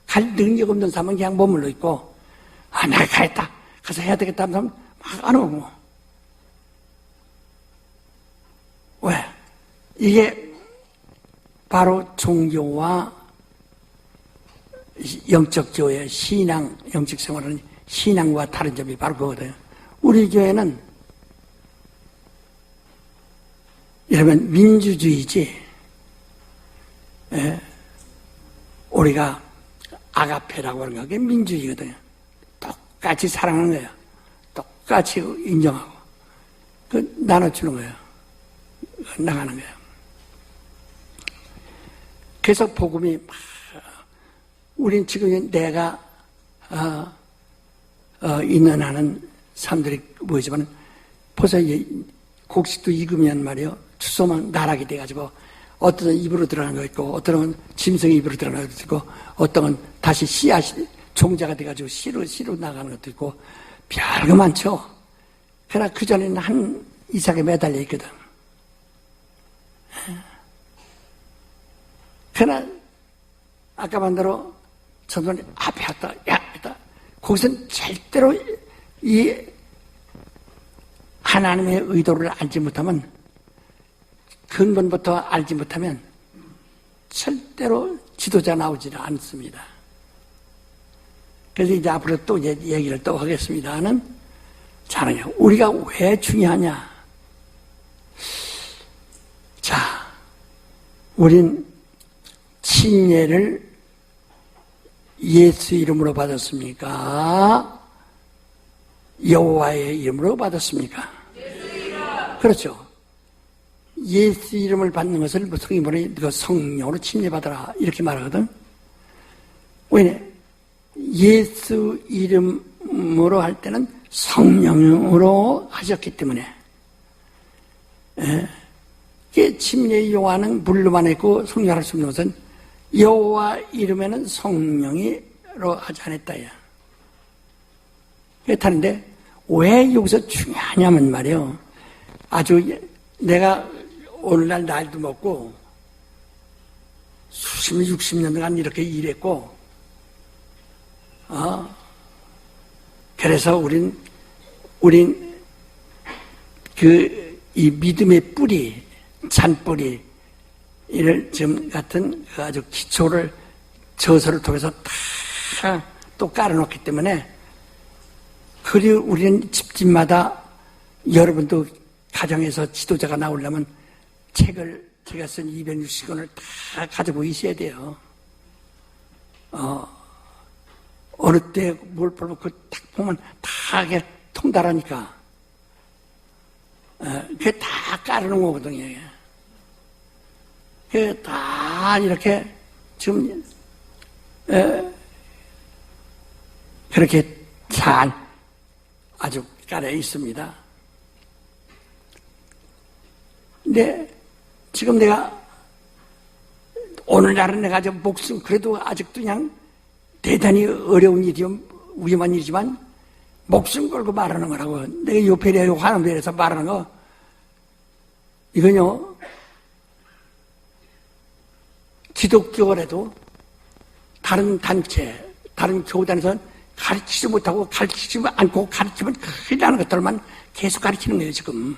갈 능력 없는 사람은 그냥 머물러 있고 내가 가겠다 가서 해야 되겠다 하는 사람은 막 안 오고. 왜? 이게 바로 종교와 영적 교회, 신앙, 영적 생활은 신앙과 다른 점이 바로 그거거든요. 우리 교회는 이러면 민주주의지. 예? 우리가 아가페라고 하는 거 그게 민주주의거든요. 똑같이 사랑하는 거예요. 똑같이 인정하고 나눠주는 거예요. 나가는 거예요. 그래서 복음이 우린 지금 내가 있는 한은 사람들이 뭐지만 벌써 곡식도 익으면 말이요 추수만 나락이 돼가지고 어떤 입으로 들어가는 거 있고 어떤 짐승의 입으로 들어가는 것도 있고 어떤 다시 씨앗이 종자가 돼가지고 씨로 나가는 것도 있고 별거 많죠. 그러나 그 전에는 한 이삭에 매달려 있거든. 그러나 아까 말대로 전도는 앞에 왔다 거기서는 절대로 이 하나님의 의도를 알지 못하면 근본부터 알지 못하면 절대로 지도자 나오지는 않습니다. 그래서 이제 앞으로 또 얘기를 또 하겠습니다는 자랑이요. 우리가 왜 중요하냐? 자, 우린 침례를 예수 이름으로 받았습니까? 여호와의 이름으로 받았습니까? 그렇죠. 예수 이름을 받는 것을 성경이 네가 성령으로 침례받아라 이렇게 말하거든. 왜냐? 예수 이름으로 할 때는 성령으로 하셨기 때문에 침례 요한은 물로만 했고 성령할 수 없는 것은 여호와 이름에는 성령으로 하지 않았다야. 그렇다는데 왜 여기서 중요하냐면 말이요. 아주 내가 오늘날 나이도 먹고 수십, 60년간 이렇게 일했고 그래서 우린 그 이 믿음의 뿌리, 잔뿌리, 이를 지금 같은 그 아주 기초를 저서를 통해서 다 또 깔아놓기 때문에, 그리고 우리는 집집마다 여러분도 가정에서 지도자가 나오려면 책을 제가 쓴 260권을 다 가지고 있어야 돼요. 어느 때 뭘 보면 딱 보면 다 이게 통달하니까. 그게 다 깔아놓은 거거든요. 그게 다 이렇게 지금, 그렇게 잘 아주 깔려 있습니다. 근데 지금 내가 오늘날은 내가 좀 목숨, 그래도 아직도 그냥 대단히 어려운 일이요, 위험한 일이지만 목숨 걸고 말하는 거라고. 내가 요페리아 환원별에서 말하는 거, 이건요, 기독교라도 다른 단체, 다른 교단에서 가르치지 못하고 가르치지 않고 가르치면 큰일 나는 것들만 계속 가르치는 거예요, 지금.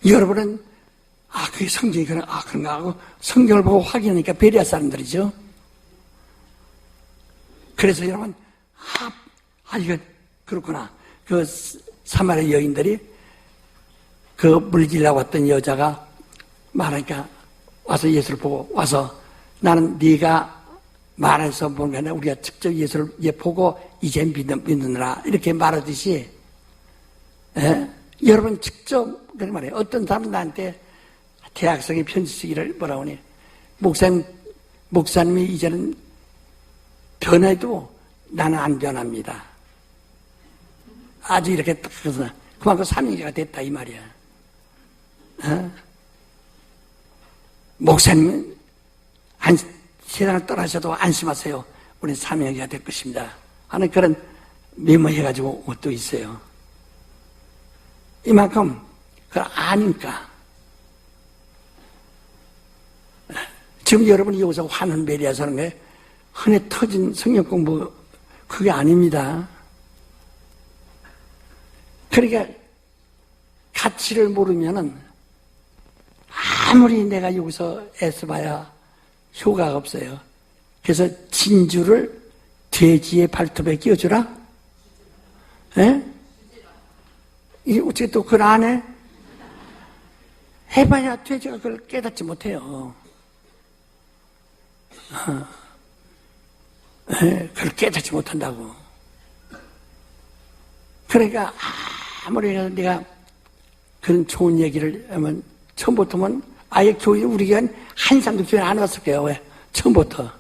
여러분은, 그게 성경이 그런가 하고 성경을 보고 확인하니까 베리아 사람들이죠. 그래서 여러분, 이건 그렇구나. 그 사마리아 여인들이 그 물질라고 왔던 여자가 말하니까 와서 예수를 보고 와서 나는 네가 말해서 보는 게 아니라 우리가 직접 예수를 보고 이제 믿느라 이렇게 말하듯이, 여러분 직접 그런 말이에요. 어떤 사람은 나한테 대학생이 편지 쓰기를 뭐라고 하니, 목사님이 이제는 변해도 나는 안 변합니다. 아주 이렇게 딱 해서 그만큼 삼위가 됐다 이 말이야. 목사님은 세상을 떠나셔도 안심하세요. 우리 삼위가 될 것입니다. 하는 그런 메모해가지고 옷도 있어요. 이만큼 그걸 아니까. 지금 여러분이 여기서 화는 베리아서 하는 게 흔해 터진 성경 공부, 그게 아닙니다. 그러니까 가치를 모르면은 아무리 내가 여기서 애써봐야 효과가 없어요. 그래서 진주를 돼지의 발톱에 끼워주라? 예? 이게 어떻게 또 그걸 안 해? 해봐야 돼지가 그걸 깨닫지 못해요. 그걸 깨닫지 못한다고. 그러니까 아무리 내가 그런 좋은 얘기를 하면 처음부터는 아예 교회 우리가 한 사람도 교회 안 왔을 거예요. 왜? 처음부터.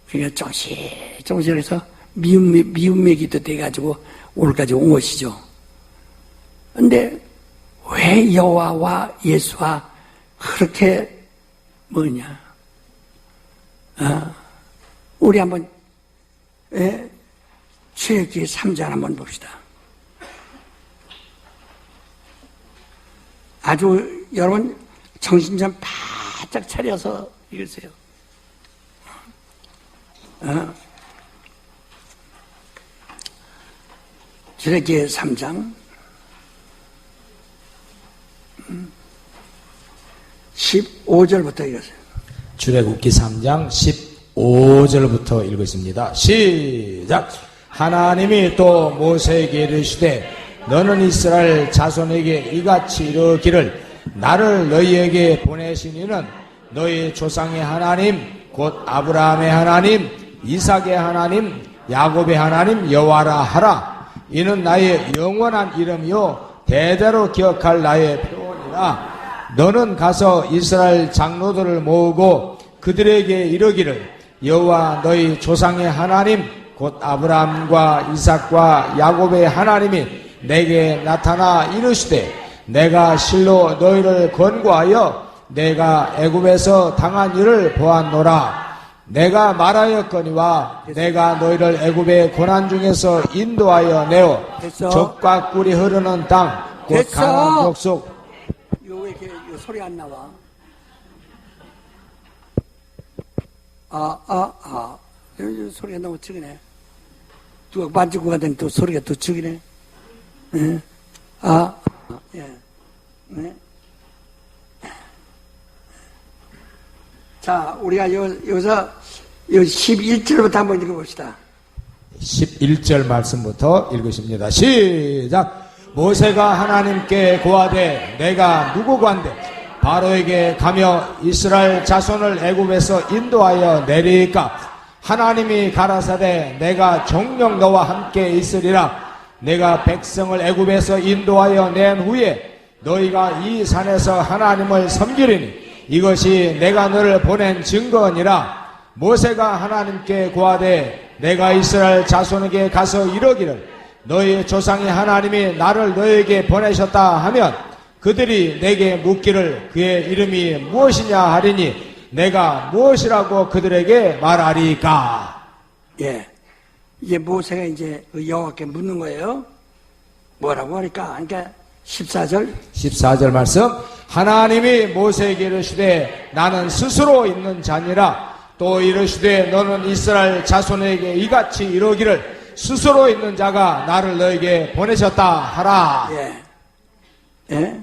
그러니까 정실해서 미움 매기도 돼가지고 오늘까지 온 것이죠. 근데 왜 여호와와 예수와 그렇게 뭐냐? 우리 한번 출애굽기 3장 한번 봅시다. 아주 여러분 정신 좀 바짝 차려서 읽으세요. 출애굽기 3장 15절부터 읽으세요. 출애굽기 3장 15절부터 읽겠습니다. 시작. 하나님이 또 모세에게 이르시되 너는 이스라엘 자손에게 이같이 이르기를 나를 너희에게 보내신 이는 너희 조상의 하나님 곧 아브라함의 하나님 이삭의 하나님 야곱의 하나님 여호와라 하라. 이는 나의 영원한 이름이요 대대로 기억할 나의 표언이라. 너는 가서 이스라엘 장로들을 모으고 그들에게 이르기를 여호와 너희 조상의 하나님 곧 아브라함과 이삭과 야곱의 하나님이 내게 나타나 이르시되 내가 실로 너희를 권고하여 내가 애굽에서 당한 일을 보았노라. 내가 말하였거니와 내가 너희를 애굽의 고난 중에서 인도하여 내어 젖과 꿀이 흐르는 땅 곧 가나안 족속. 이거 왜 이렇게 소리 안 나와? 소리가 너무 적으네. 누가 만지고 가더니 또 소리가 더 적이네. 예. 네. 자, 우리가 여기서 11절부터 한번 읽어봅시다. 11절 말씀부터 읽으십니다. 시작. 모세가 하나님께 고하되 내가 누구관데 바로에게 가며 이스라엘 자손을 애굽에서 인도하여 내리까 하나님이 가라사대 내가 정녕 너와 함께 있으리라. 내가 백성을 애굽에서 인도하여 낸 후에 너희가 이 산에서 하나님을 섬기리니 이것이 내가 너를 보낸 증거니라. 모세가 하나님께 고하되 내가 이스라엘 자손에게 가서 이르기를 너희 조상의 하나님이 나를 너에게 보내셨다 하면 그들이 내게 묻기를 그의 이름이 무엇이냐 하리니 내가 무엇이라고 그들에게 말하리까. 예. 이제 모세가 이제 여호와께 묻는 거예요. 뭐라고 하니까? 그러니까 14절 말씀. 하나님이 모세에게 이르시되 나는 스스로 있는 자니라. 또 이르시되 너는 이스라엘 자손에게 이같이 이르기를 스스로 있는 자가 나를 너에게 보내셨다 하라. 예. 예.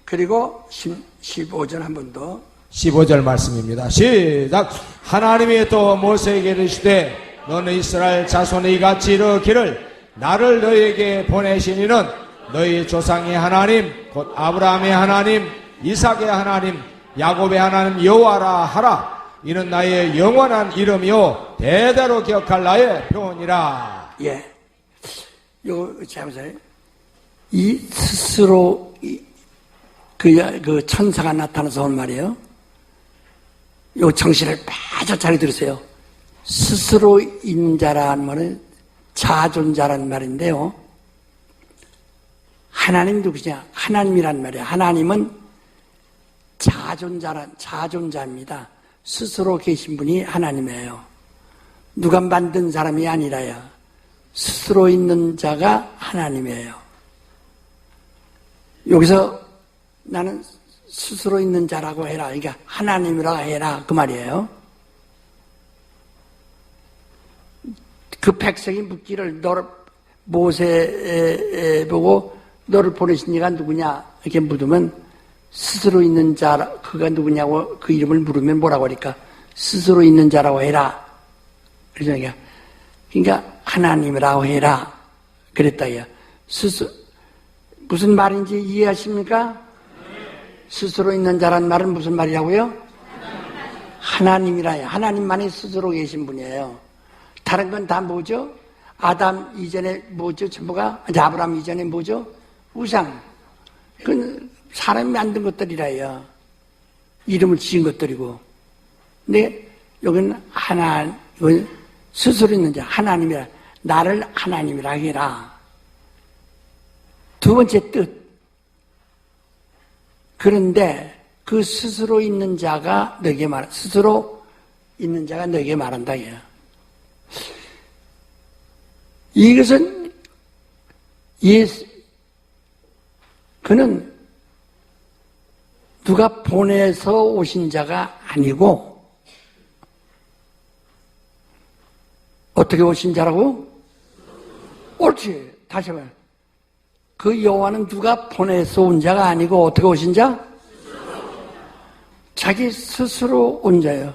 그리고 15절 한 번 더. 15절 말씀입니다. 시작. 하나님이 또 모세에게 이르시되 너는 이스라엘 자손에 이같이 이르기를 나를 너에게 보내신 이는 너희 조상의 하나님 곧 아브라함의 하나님 이삭의 하나님 야곱의 하나님 여호와라 하라. 이는 나의 영원한 이름이요 대대로 기억할 나의 표현이라. 예. 요 잠시만요. 이 스스로 그 천사가 나타나서 온 말이에요. 요 정신을 바짝 잘 들으세요. 스스로 인자라는 말은 자존자라는 말인데요. 하나님 누구냐? 하나님이란 말이에요. 하나님은 자존자입니다. 스스로 계신 분이 하나님이에요. 누가 만든 사람이 아니라요. 스스로 있는 자가 하나님이에요. 여기서 나는 스스로 있는 자라고 해라. 그러니까 하나님이라고 해라. 그 말이에요. 그 백성이 묻기를 너를 모세 보고 너를 보내신 이가 누구냐 이렇게 물으면 스스로 있는 자 그가 누구냐고 그 이름을 물으면 뭐라고 하니까 스스로 있는 자라고 해라. 그러니까 하나님이라고 해라. 그랬다요. 무슨 말인지 이해하십니까? 스스로 있는 자란 말은 무슨 말이라고요? 하나님이라요. 하나님만이 스스로 계신 분이에요. 다른 건 다 뭐죠? 아담 이전에 뭐죠? 전부가 아브라함 이전에 뭐죠? 우상. 그건 사람이 만든 것들이라요. 이름을 지은 것들이고. 근데 여기는 이건 스스로 있는 자, 하나님이라. 나를 하나님이라 해라. 두 번째 뜻. 그런데 그 스스로 있는 자가 너에게 스스로 있는 자가 너에게 말한다. 이것은 그는 누가 보내서 오신 자가 아니고 어떻게 오신 자라고? 옳지. 다시 말해. 그 여호와는 누가 보내서 온 자가 아니고 어떻게 오신 자? 자기 스스로 온 자예요.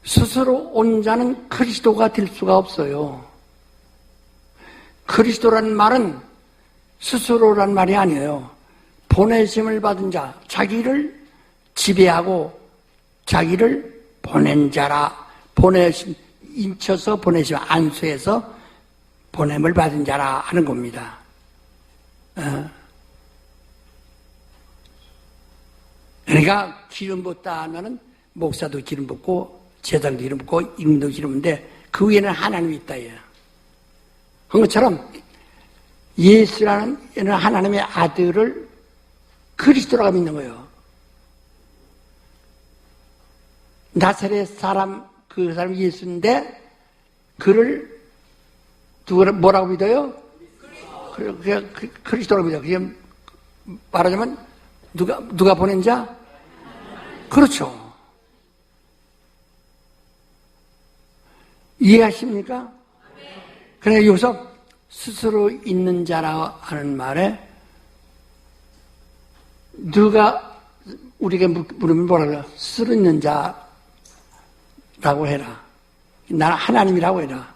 스스로 온 자는 그리스도가 될 수가 없어요. 그리스도라는 말은 스스로란 말이 아니에요. 보내심을 받은 자, 자기를 지배하고 자기를 보낸 자라, 인쳐서 보내심, 안수해서 보냄을 받은 자라 하는 겁니다. 그러니까 기름 붓다 하면은 목사도 기름 붓고 제사장도 기름 붓고 임금도 기름 붓는데 그 위에는 하나님이 있다. 그런 것처럼 예수라는 하나님의 아들을 그리스도라고 믿는 거예요. 나사렛 사람, 그 사람이 예수인데 그를 누가 뭐라고 믿어요? 그리스도라고 믿어요. 그게 말하자면 누가 보낸 자? 그렇죠. 이해하십니까? 그러니까 여기서 스스로 있는 자라 하는 말에 누가 우리에게 물으면 뭐라 그래요? 스스로 있는 자라고 해라. 나는 하나님이라고 해라.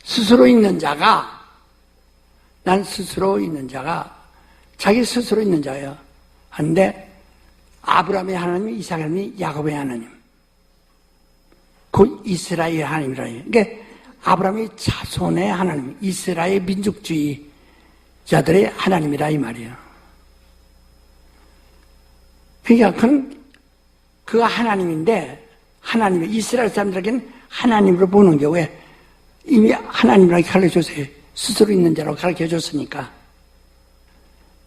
스스로 있는 자가, 난 스스로 있는 자가 자기 스스로 있는 자예요. 한데 아브라함의 하나님, 이삭의 하나님, 야곱의 하나님, 곧 이스라엘 하나님이라 해요. 그러니까 아브라함의 자손의 하나님, 이스라엘 민족주의자들의 하나님이라 이 말이에요. 그러니까 그가 하나님인데, 하나님이 이스라엘 사람들에게는 하나님으로 보는 게 왜? 이미 하나님이라고 가르쳐줬어요. 스스로 있는 자라고 가르쳐줬으니까.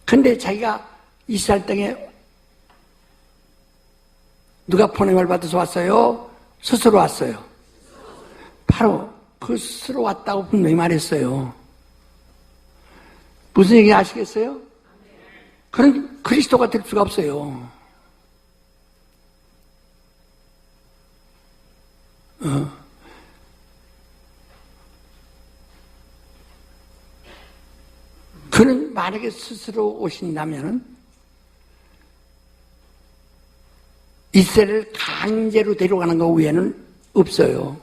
근데 자기가 이스라엘 땅에 누가 보냄을 받아서 왔어요? 스스로 왔어요. 바로 그 스스로 왔다고 분명히 말했어요. 무슨 얘기 아시겠어요? 그런 그리스도가 될 수가 없어요. 그는 만약에 스스로 오신다면은 이스라엘을 강제로 데려가는 것 외에는 없어요.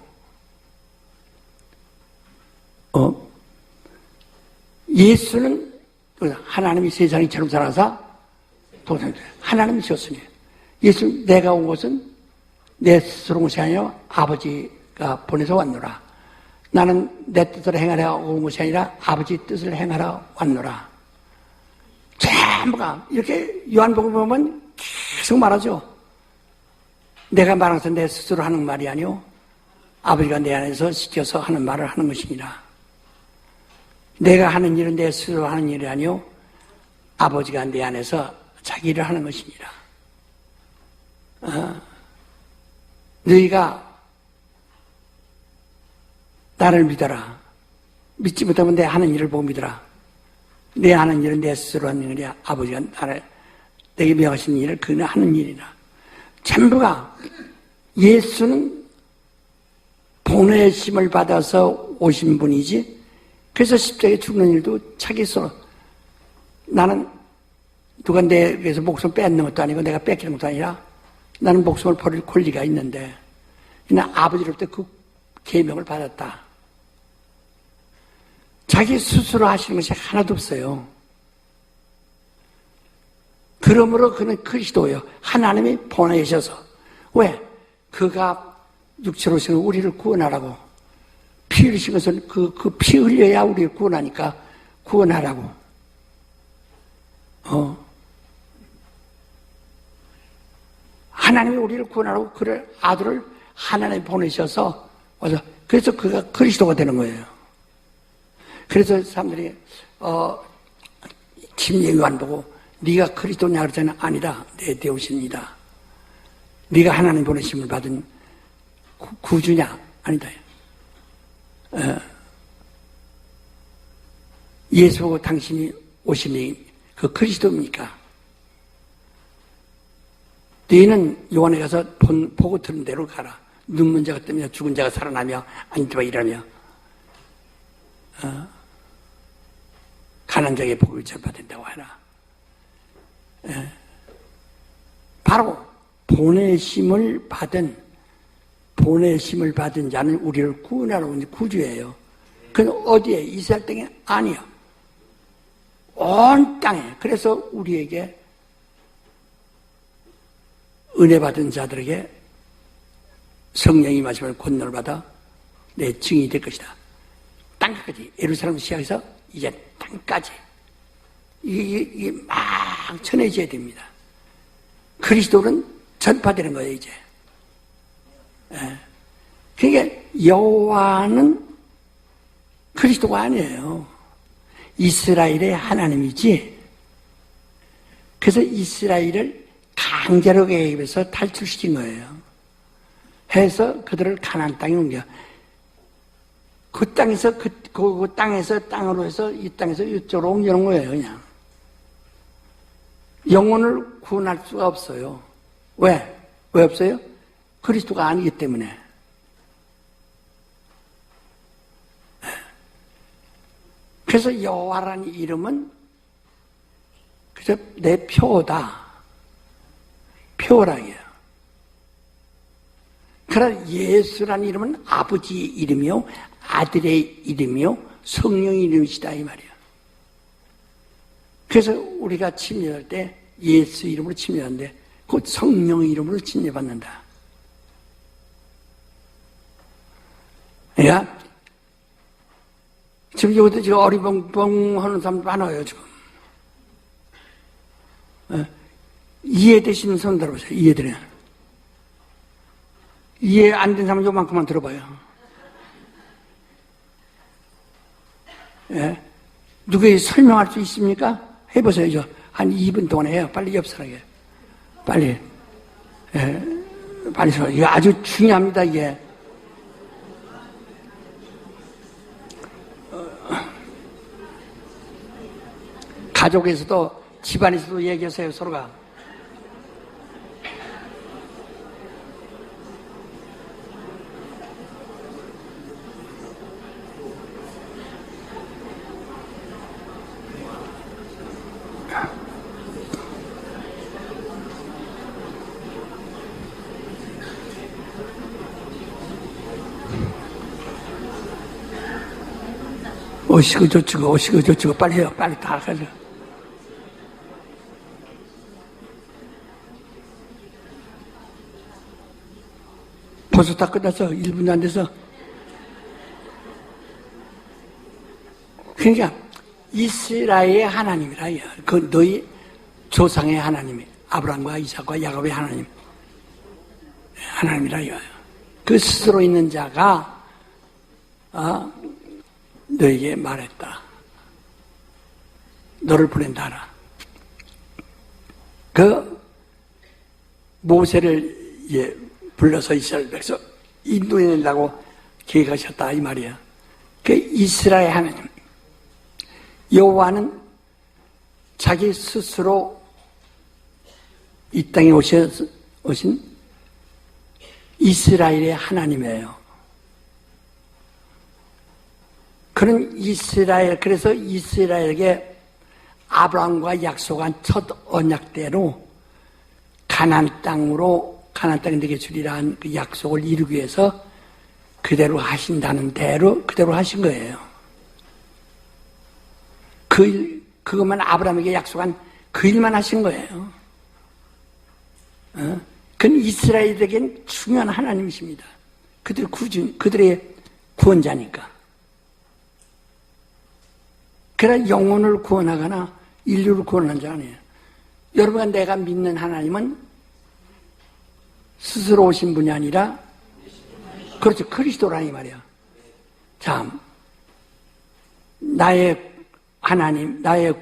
예수는 하나님이 세상에 이처럼 살아서 하나님이셨으니, 예수 내가 온 것은 내 스스로 온 것이 아니라 아버지가 보내서 왔노라. 나는 내 뜻을 행하려 온 것이 아니라 아버지 뜻을 행하러 왔노라. 전부가 이렇게 요한복음 보면 계속 말하죠. 내가 말해서 내 스스로 하는 말이 아니오 아버지가 내 안에서 시켜서 하는 말을 하는 것이니라. 내가 하는 일은 내 스스로 하는 일이 아니오 아버지가 내 안에서 자기 일을 하는 것이니라. 너희가 나를 믿어라. 믿지 못하면 내 하는 일을 보고 믿어라. 내 하는 일은 내 스스로 하는 일이야. 아버지가 내게 명하신 일을 그는 하는 일이라. 전부가 예수는 보내심을 받아서 오신 분이지, 그래서 십자가에 죽는 일도 자기 스스로, 나는 누가 내게서 목숨을 뺏는 것도 아니고 내가 뺏기는 것도 아니라 나는 목숨을 버릴 권리가 있는데, 그냥 아버지로부터 그 계명을 받았다. 자기 스스로 하시는 것이 하나도 없어요. 그러므로 그는 그리스도예요. 하나님이 보내셔서. 왜? 그가 육체로 오신 우리를 구원하라고. 피 흘리신 것은 그 피 흘려야 우리를 구원하니까 구원하라고. 하나님이 우리를 구원하라고 그를 아들을 하나님이 보내셔서 와서, 그래서 그가 그리스도가 되는 거예요. 그래서 사람들이 침례요한 보고 네가 그리스도냐 그러잖아. 아니라 내 되오십니다. 네가 하나님 보내심을 받은 구주냐? 아니다. 예수 보고 당신이 오시니 그 그리스도입니까? 너희는 요한에 가서 보고 들은 대로 가라. 눕는 자가 뜨며 죽은 자가 살아나며 앉아 일하며 가난 자에게 복을 전파된다고 하라. 바로 보내심을 받은 자는 우리를 구원하러 온 구주예요. 그건 어디에? 이스라엘 땅에? 아니요. 온 땅에. 그래서 우리에게 은혜 받은 자들에게 성령이 임하심을 권능을 받아 내 증인이 될 것이다. 땅까지, 예루살렘 시작해서 이제 땅까지 이게 막 전해져야 됩니다. 그리스도는 전파되는 거예요, 이제. 그러니까 여호와는 그리스도가 아니에요. 이스라엘의 하나님이지. 그래서 이스라엘을 강제로 개입해서 탈출시킨 거예요. 해서 그들을 가나안 땅에 옮겨. 그 땅에서 그 땅에서 땅으로 해서 이 땅에서 이쪽으로 옮겨놓은 거예요, 그냥. 영혼을 구원할 수가 없어요. 왜? 왜 없어요? 그리스도가 아니기 때문에. 그래서 여호와라는 이름은 그저 내 표다. 표라고요. 그러나 예수라는 이름은 아버지의 이름이요, 아들의 이름이요, 성령의 이름이시다 이 말이에요. 그래서 우리가 침례할 때 예수 이름으로 침례하는데 곧 성령의 이름으로 침례받는다. 그러니까 지금 여기도 지금 어리벙벙 하는 사람 많아요 지금. 이해되시는 손 들어보세요. 이해되는. 이해 안 된 사람 요만큼만 들어봐요. 예? 누구에게 설명할 수 있습니까? 해보세요. 한 2분 동안 해요. 빨리 옆 사람에게. 빨리. 예? 빨리 서. 이거 아주 중요합니다, 이게. 가족에서도, 집안에서도 얘기하세요, 서로가. 오시고 저치고 오시고 저치고 빨리 해요. 빨리 다 가죠. 벌써 다 끝났어. 1분도 안 돼서. 그러니까 이스라엘의 하나님이라. 그 너희 조상의 하나님이 아브라함과 이삭과 야곱의 하나님. 하나님이라 이거예요. 그 스스로 있는 자가 너에게 말했다. 너를 보낸다 하라. 그 모세를 불러서 이스라엘 백성 인도해낸다고 계획하셨다 이 말이야. 그 이스라엘 하나님 여호와는 자기 스스로 이 땅에 오신 이스라엘의 하나님이에요. 그런 이스라엘, 그래서 이스라엘에게 아브라함과 약속한 첫 언약대로 가나안 땅이 되게 주리라 한 그 약속을 이루기 위해서 그대로 하신다는 대로 그대로 하신 거예요. 그것만 아브라함에게 약속한 그 일만 하신 거예요. 그건 이스라엘에겐 중요한 하나님이십니다. 그들의 구원자니까. 그러나 영혼을 구원하거나 인류를 구원하는 자 아니에요. 여러분과 내가 믿는 하나님은 스스로 오신 분이 아니라 그렇죠. 그리스도라 이 말이야. 참 나의 하나님, 나의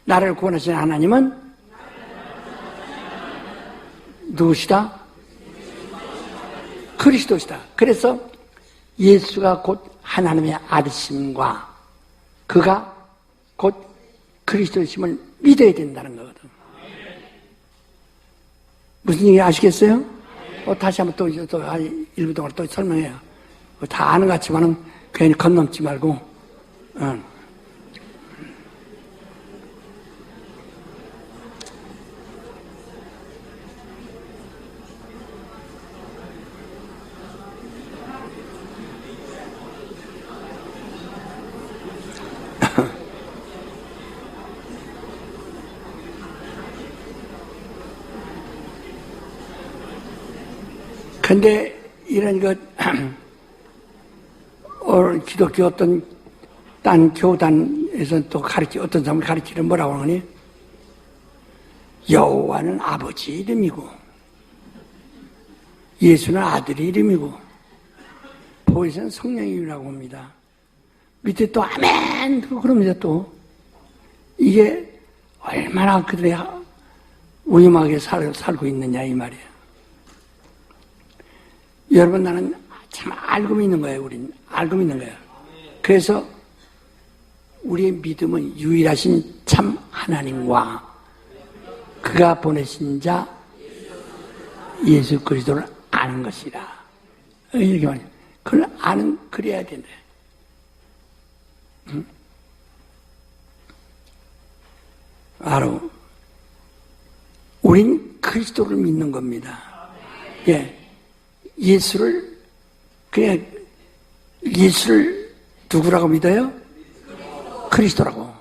나를 구원하신 하나님은 누구시다? 그리스도시다. 그래서 예수가 곧 하나님의 아들심과 그가 곧 그리스도심을 믿어야 된다는 거거든. 무슨 얘기 아시겠어요? 다시 한번 또 1분 동안 또 설명해요. 다 아는 것 같지만은 괜히 건넘지 말고. 근데 이런 기독교 어떤 딴 교단에서 또 어떤 사람을 가르치는 뭐라고 하니? 여호와는 아버지 이름이고, 예수는 아들 이름이고, 보혜사는 성령 이름이라고 합니다. 밑에 또 아멘! 그럽니다 또. 이게 얼마나 그들이 위험하게 살고 있느냐 이 말이에요. 여러분 나는 참 알고 있는 거예요. 우리는 알고 있는 거예요. 그래서 우리의 믿음은 유일하신 참 하나님과 그가 보내신 자 예수 그리스도를 아는 것이라. 이렇게 말해요. 그걸 그래야 된다. 바로 우린 그리스도를 믿는 겁니다. 예, 예수를 누구라고 믿어요? 그리스도라고.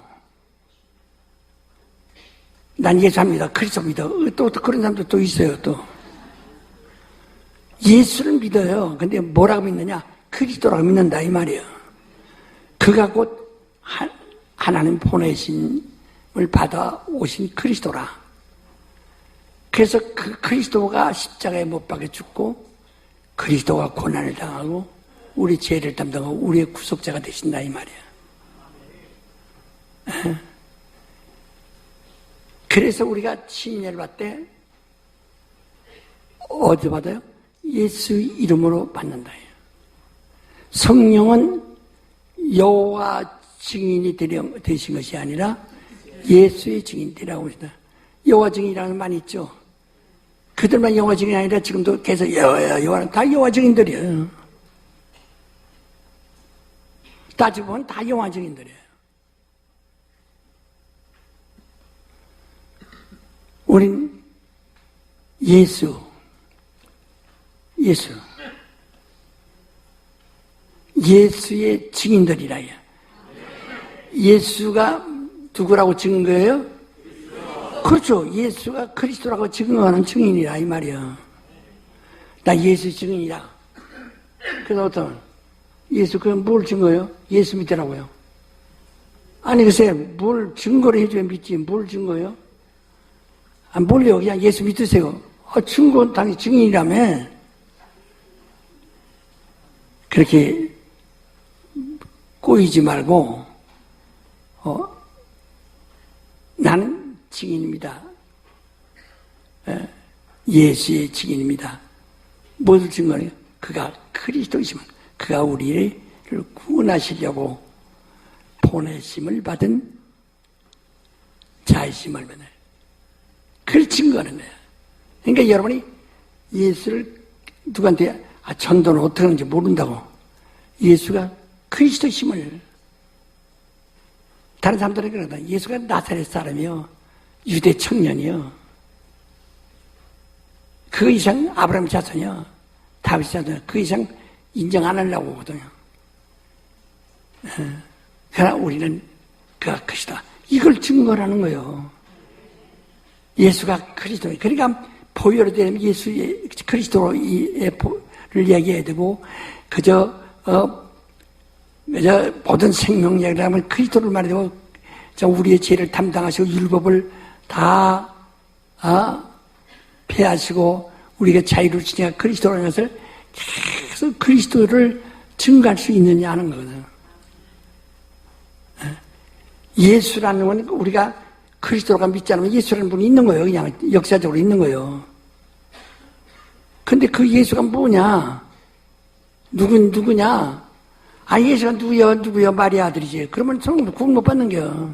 난 예수 안 믿어. 그리스도 믿어. 또 그런 사람도 또 있어요. 또 예수를 믿어요. 근데 뭐라고 믿느냐? 그리스도라고 믿는다 이 말이에요. 그가 곧 하나님 보내심을 받아 오신 그리스도라. 그래서 그 그리스도가 십자가에 못 박혀 죽고 그리스도가 고난을 당하고 우리 죄를 담당하고 우리의 구속자가 되신다 이 말이야. 그래서 우리가 침례를 받되 어디 받아요? 예수 이름으로 받는다. 성령은 여호와 증인이 되신 것이 아니라 예수의 증인이 되라고 하시다. 여호와 증인이라는 말 있죠. 그들만 여호와 증인이 아니라 지금도 계속 여호와는 다 여호와 증인들이에요. 따지보면 다 여호와 증인들이에요. 우린 예수의 증인들이라. 예수가 누구라고 증인 거예요? 그렇죠. 예수가 그리스도라고 증언하는 증인이라 이 말이야. 나 예수 증인이라. 그래서 어떤 예수 그럼 뭘 증거해요? 예수 믿으라고요. 아니 글쎄 뭘 증거를 해줘야 믿지 뭘 증거해요? 안 몰려 그냥 예수 믿으세요. 증거 당연히 증인이라며. 그렇게 꼬이지 말고 나는 증인입니다. 예수의 증인입니다. 무엇을 증거해요? 그가 그리스도이시면 그가 우리를 구원하시려고 보내심을 받은 자이심을 받아요. 그걸 증거하는 거예요. 그러니까 여러분이 예수를 누구한테 전도는 어떻게 하는지 모른다고 예수가 그리스도심을 다른 사람들은 그러다. 예수가 나사렛 사람이요. 유대 청년이요. 그 이상 아브라함 자손이요. 다윗 자손이요. 그 이상 인정 안 하려고 하거든요. 그러나 우리는 그가 크시다. 이걸 증거하는 거예요. 예수가 그리스도예요. 그러니까 보혈이 되면 예수의 그리스도를 이야기해야 되고 그저 모든 생명 이야기를 하면 그리스도를 말해도 우리의 죄를 담당하시고 율법을 다 폐하시고 우리가 자유를 주니까 그리스도라는 것을 계속 그리스도를 증거할 수 있느냐 하는 거거든요. 예수라는 건 우리가 그리스도가 믿지 않으면 예수라는 분이 있는 거예요. 그냥 역사적으로 있는 거예요. 근데 그 예수가 뭐냐? 누구냐? 예수가 누구요? 마리아 아들이지. 그러면 성령 구원 못 받는 겨.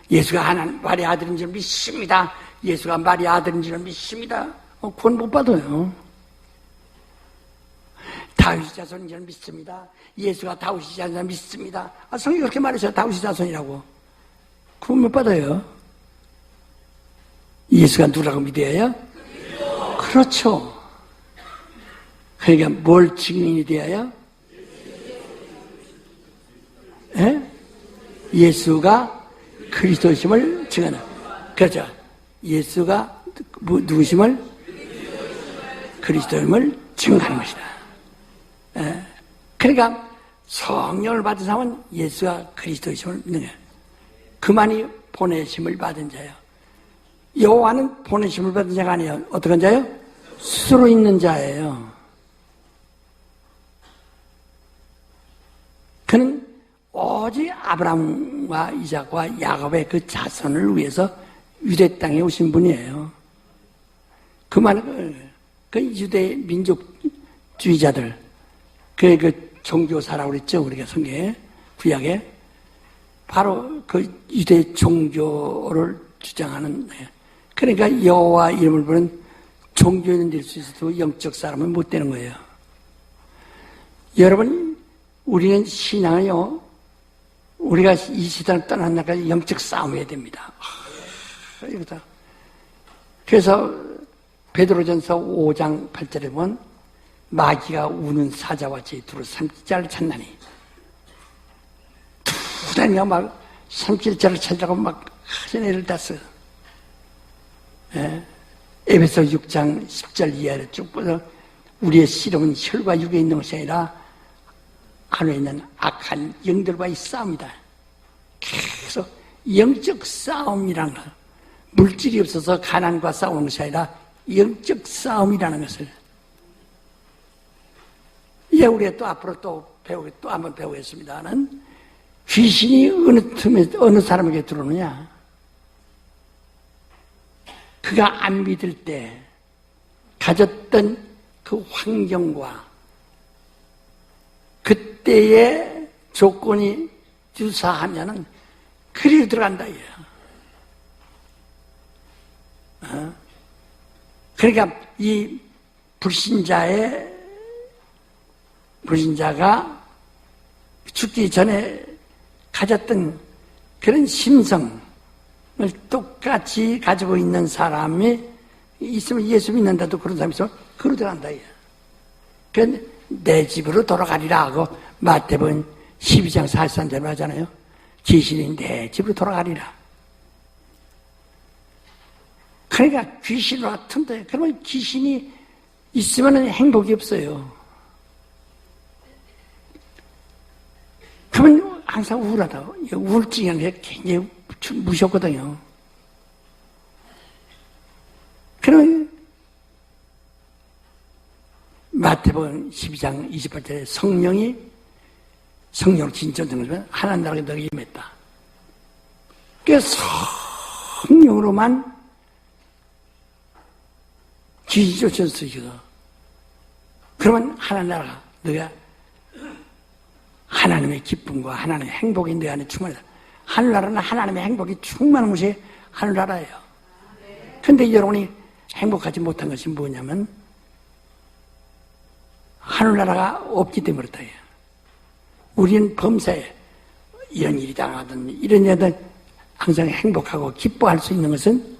예수가 하나님 마리아 아들인 줄 믿습니다. 예수가 마리아 아들인 줄 믿습니다. 구원 못 받아요. 다윗 자손인 줄 믿습니다. 예수가 다윗 자손인 줄 믿습니다. 성경이 그렇게 말했어요. 다윗 자손이라고. 구원 못 받아요. 예수가 누구라고 믿어야? 그렇죠. 그러니까 뭘 증인이 되어야? 예수가 그리스도심을 증언하는. 그렇죠. 예수가 누구심을? 그리스도임을 증언하는 것이다. 그러니까 성령을 받은 사람은 예수가 그리스도심을 믿는 거예요. 그만이 보내심을 받은 자예요. 여호와는 보내심을 받은 자가 아니에요. 어떤 자예요? 스스로 있는 자예요. 그는 오직 아브라함과 이삭과 야곱의 그 자손을 위해서 유대 땅에 오신 분이에요. 그만 그 유대 민족주의자들 그 종교사라고 그랬죠. 우리가 성경에 구약에 바로 그 유대 종교를 주장하는. 그러니까 여호와 이름을 부르는 종교인은 될 수 있어도 영적 사람은 못 되는 거예요. 여러분 우리는 신앙은요, 우리가 이 세상을 떠난다니까 영적 싸움해야 됩니다. 이거다. 그래서 베드로전서 5장 8절에 보면 마귀가 우는 사자와 질투로 삼킬자를 찾나니 두다니가 막 삼킬자를 찾으라고 막 하전애를 땄어. 에베소 6장 10절 이하를 쭉 보서 우리의 씨름은 혈과 육에 있는 것이 아니라 하늘에 있는 악한 영들과의 싸움이다. 계속 영적 싸움이라는 것, 물질이 없어서 가난과 싸우는 것이 아니라 영적 싸움이라는 것을 이제 우리가 또 앞으로 또 한번 배우겠습니다는 귀신이 어느 틈에 어느 사람에게 들어오느냐, 그가 안 믿을 때 가졌던 그 환경과 그때의 조건이 유사하면은 그리로 들어간다 이거야. 그러니까 이 불신자가 죽기 전에 가졌던 그런 심성을 똑같이 가지고 있는 사람이 있으면 예수 믿는다도 그런 사람이 있으면 그리로 들어간다 이거야. 그런데 내 집으로 돌아가리라 하고 마태복음 12장 43절을 하잖아요. 귀신이 내 집으로 돌아가리라. 그러니까 귀신으로 같은데, 그러면 귀신이 있으면 행복이 없어요. 그러면 항상 우울하다. 우울증이라는 게 굉장히 무섭거든요. 그러면 마태복음 12장 28절에 성령으로 진전되면 하나님 나라가 너에게 임했다. 그래서 성령으로만 귀신이 쫓아졌어. 그러면 하나님 나라가 너가 하나님의 기쁨과 하나님의 행복이 내 안에 충만하다. 하늘나라는 하나님의 행복이 충만한 것이 하늘나라예요. 그런데 여러분이 행복하지 못한 것이 뭐냐면 하늘나라가 없기 때문에 그렇다. 우리는 범사에 이런 일이 당하든 이런 일들 항상 행복하고 기뻐할 수 있는 것은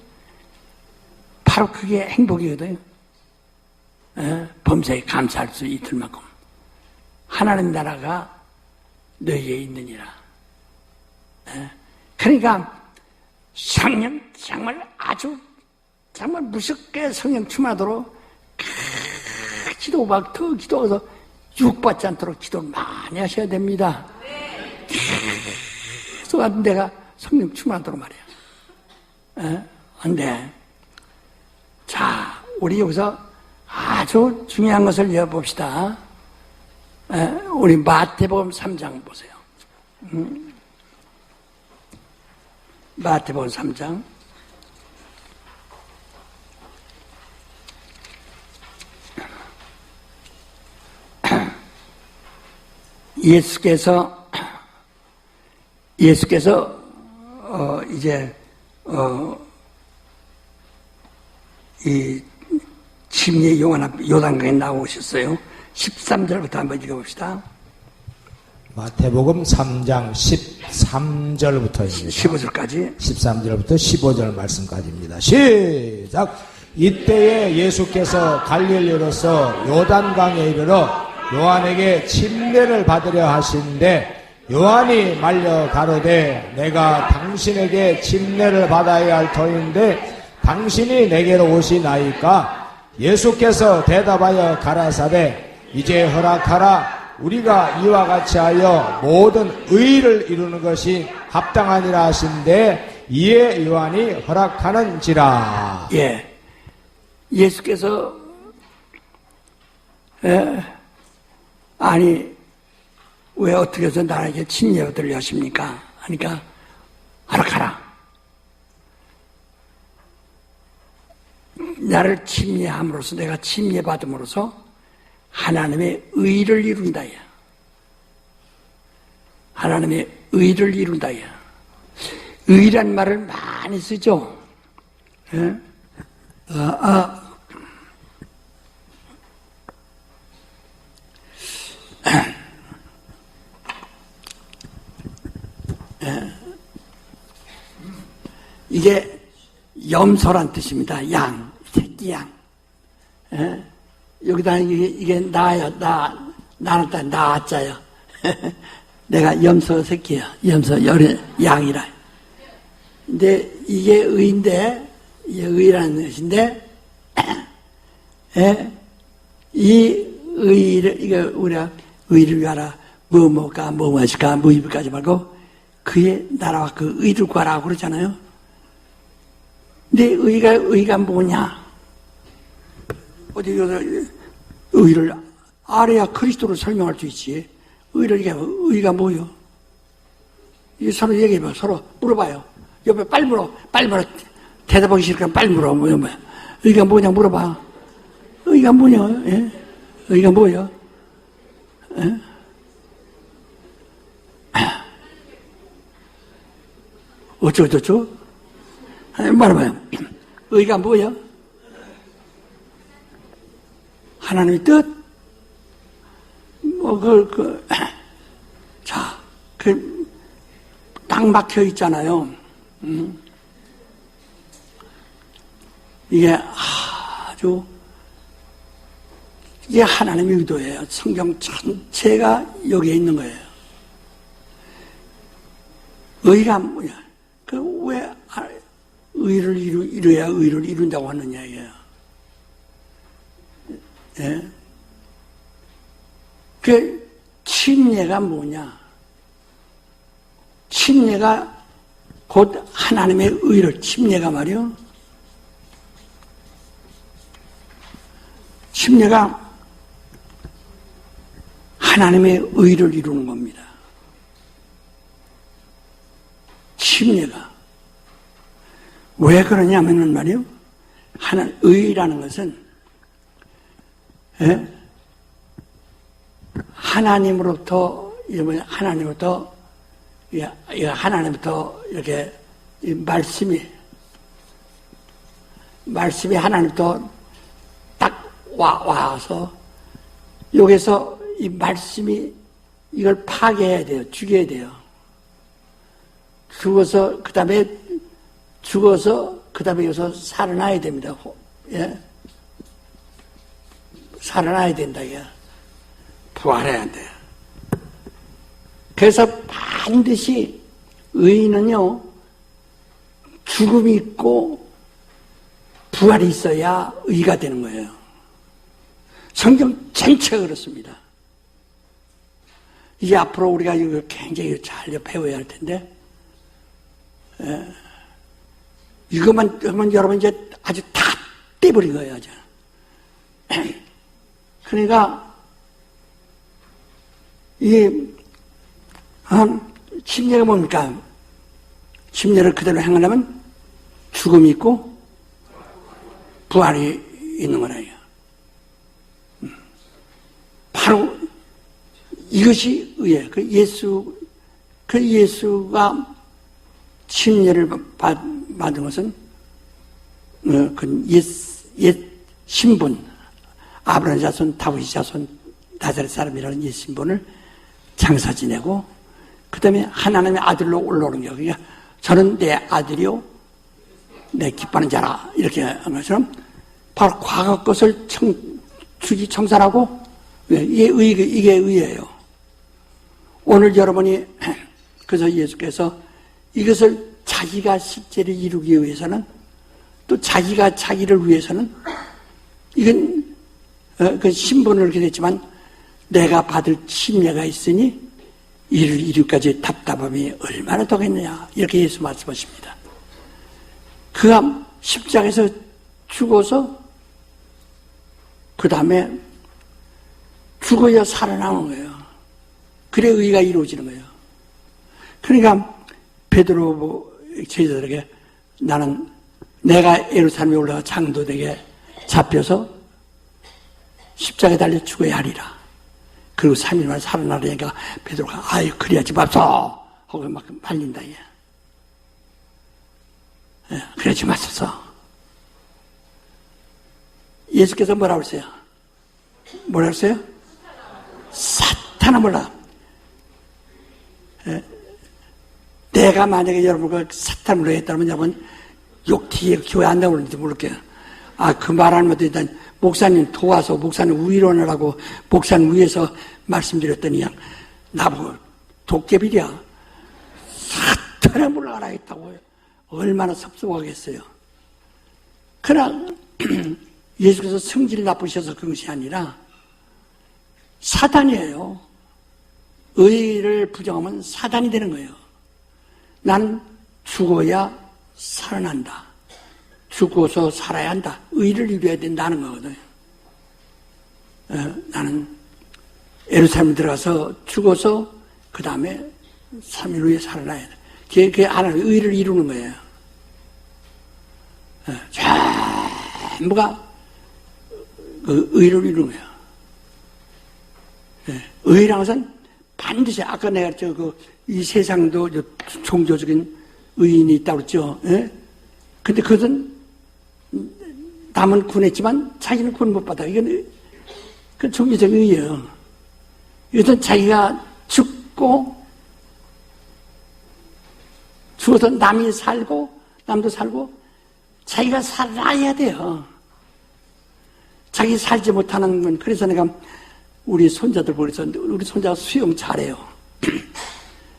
바로 그게 행복이거든요. 범사에 감사할 수 있을 만큼 하나님 나라가 너희에 있느니라. 그러니까 성령 정말 아주 정말 무섭게 성령 충만하도록 기도 막 더 기도해서 육받지 않도록 기도를 많이 하셔야 됩니다. 계속 하던 데가 성령 충만하도록 말이야. 근데 자, 우리 여기서 아주 중요한 것을 이어봅시다. 우리 마태복음 3장 보세요. 마태복음 3장. 예수께서 이제 이 침례 요단강에 나오셨어요. 13절부터 한번 읽어봅시다. 마태복음 3장 13절부터입니다. 15절까지. 13절부터 15절 말씀까지입니다. 시작! 이때에 예수께서 갈릴리로서 요단강에 이르러 요한에게 침례를 받으려 하시는데 요한이 말려 가로되 내가 당신에게 침례를 받아야 할 터인데 당신이 내게로 오시나이까? 예수께서 대답하여 가라사대 이제 허락하라. 우리가 이와 같이 하여 모든 의를 이루는 것이 합당하니라 하신데 이에 요한이 허락하는지라. 예, 예수께서 아니 왜 어떻게 해서 나에게 침례 받으려 하십니까? 하니까 허락하라. 나를 침례함으로써 내가 침례 받음으로써 하나님의 의를 이룬다야. 하나님의 의를 이룬다야. 의란 말을 많이 쓰죠. 예? 이게 염소란 뜻입니다. 양, 새끼 양. 예? 여기다 이게 나야, 나는 다 나자요. 내가 염소 새끼야. 염소 양이라. 근데 이게 의인데, 이게 의라는 뜻인데, 예? 이 의를, 이거 우리가 의를 위하라, 뭐뭐가, 뭐뭐하실까, 뭐입을까지 말고, 그의 나라와 그 의를 구하라고 그러잖아요. 근데 의가 뭐냐? 어디, 의를 알아야 그리스도로 설명할 수 있지. 의를 얘기해봐. 의가 뭐요? 이게 서로 얘기해봐. 서로 물어봐요. 옆에 빨리 물어. 대답하기 싫으니까 빨리 물어. 뭐야. 의가 뭐냐 물어봐. 의가 뭐냐? 예? 의가 뭐야? 예? 어쩌고저쩌고? 말해봐요. 의가 뭐야? 하나님의 뜻? 자, 딱 막혀 있잖아요. 이게 아주, 이게 하나님의 의도예요. 성경 전체가 여기에 있는 거예요. 의가 뭐야? 왜 의를 이루어야 의를 이룬다고 하느냐, 이게요. 예? 침례가 뭐냐? 침례가 곧 하나님의 의를, 침례가 말이요. 침례가 하나님의 의를 이루는 겁니다. 침례가. 왜 그러냐면은 말이요. 의라는 것은, 예? 하나님으로부터 이렇게 말씀이 하나님부터 딱 와서 여기서 이 말씀이 이걸 파괴해야 돼요. 죽여야 돼요. 죽어서 그 다음에 여기서 살아나야 됩니다. 예? 살아나야 된다, 이게. 부활해야 돼요. 그래서 반드시 의인은요, 죽음이 있고 부활이 있어야 의가 되는 거예요. 성경 전체가 그렇습니다. 이제 앞으로 우리가 이거 굉장히 잘 배워야 할 텐데, 이것만 하면 여러분 이제 아주 다 떼버린 거예요, 아주. 그러니까, 침례가 뭡니까? 침례를 그대로 행하려면 죽음이 있고 부활이 있는 거라요. 바로 이것이 의예요. 예수가 침례를 받은 것은 옛 신분, 아브라함 자손, 다윗 자손, 나사렛 사람이라는 옛 신분을 장사 지내고, 그 다음에 하나님의 아들로 올라오는 거예요. 그러니까 저는 내 아들이요, 내 기뻐하는 자라. 이렇게 한 것처럼, 바로 과거 것을 청산하고, 이게 의예요. 오늘 여러분이, 그래서 예수께서 이것을 자기가 실제로 이루기 위해서는, 또 자기가 자기를 위해서는, 이건, 그 신분을 이렇게 됐지만, 내가 받을 침례가 있으니 이를 이루기까지 답답함이 얼마나 더겠느냐, 이렇게 예수 말씀하십니다. 그가 십자가에서 죽어서 그 다음에 죽어야 살아나는 거예요. 그래 의가 이루어지는 거예요. 그러니까 베드로 제자들에게 나는 내가 예루살렘에 올라가 장도되게 잡혀서 십자가에 달려 죽어야 하리라. 그리고 3일 만에 살아나려니까 베드로가 아유 그래야지 맙소 하고 막 말린다. 예, 그래야지 맙소서. 예수께서 뭐라고 했어요? 뭐라고 했어요? 사탄아 몰라. 내가 만약에 여러분과 사탄으로 했다면 여러분 욕 뒤에 교회 안 나오는지 모를게요. 그 말 안 하면 일단 목사님 도와서 목사님 위로하라고 목사님 위에서 말씀드렸더니 나보고 도깨비야. 사탄에 물러가라 했다고 얼마나 섭섭하겠어요. 그러나 예수께서 성질 나쁘셔서 그런 것이 아니라 사단이에요. 의를 부정하면 사단이 되는 거예요. 나는 죽어야 살아난다. 죽어서 살아야 한다. 의를 이루어야 된다는 거거든요. 나는 예루살렘 들어가서 죽어서 그 다음에 3일 후에 살아나야 돼. 그게 하나님 의를 이루는 거예요. 전부가 그 의를 이루는 거예요. 의라는 것은 반드시 아까 내가 이 세상도 종교적인 의인이 있다고 그랬죠. 근데 그것은 남은 구원했지만 자기는 구원 못 받아. 이건 그 종교적 의예요. 이것은 자기가 죽어서 남이 살고 남도 살고 자기가 살아야 돼요. 자기 살지 못하는 건 그래서 내가 우리 손자들 보면서 우리 손자가 수영 잘해요.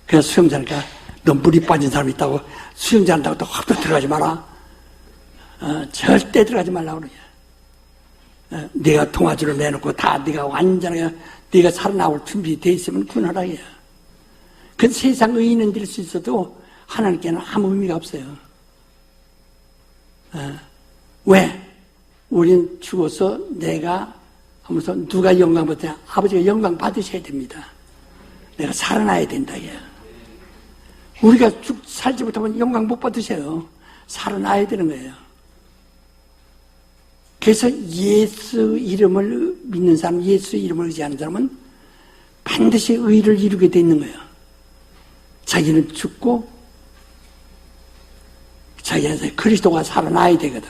그래서 수영 잘하니까 너 물이 빠진 사람이 있다고 수영 잘한다고 또 확 들어가지 마라. 절대 들어가지 말라고 그래요. 네가 통화줄을 내놓고 다 네가 완전하게 네가 살아나올 준비되어 있으면 군하라 해요. 그 세상 의인은 될 수 있어도 하나님께는 아무 의미가 없어요. 왜? 우린 죽어서 내가 하면서 누가 영광 받아야 아버지가 영광 받으셔야 됩니다. 내가 살아나야 된다. 우리가 살지 못하면 영광 못 받으셔요. 살아나야 되는 거예요. 그래서 예수 이름을 믿는 사람, 예수 이름을 의지하는 사람은 반드시 의를 이루게 돼 있는 거예요. 자기는 죽고 자기한테 그리스도가 살아나야 되거든.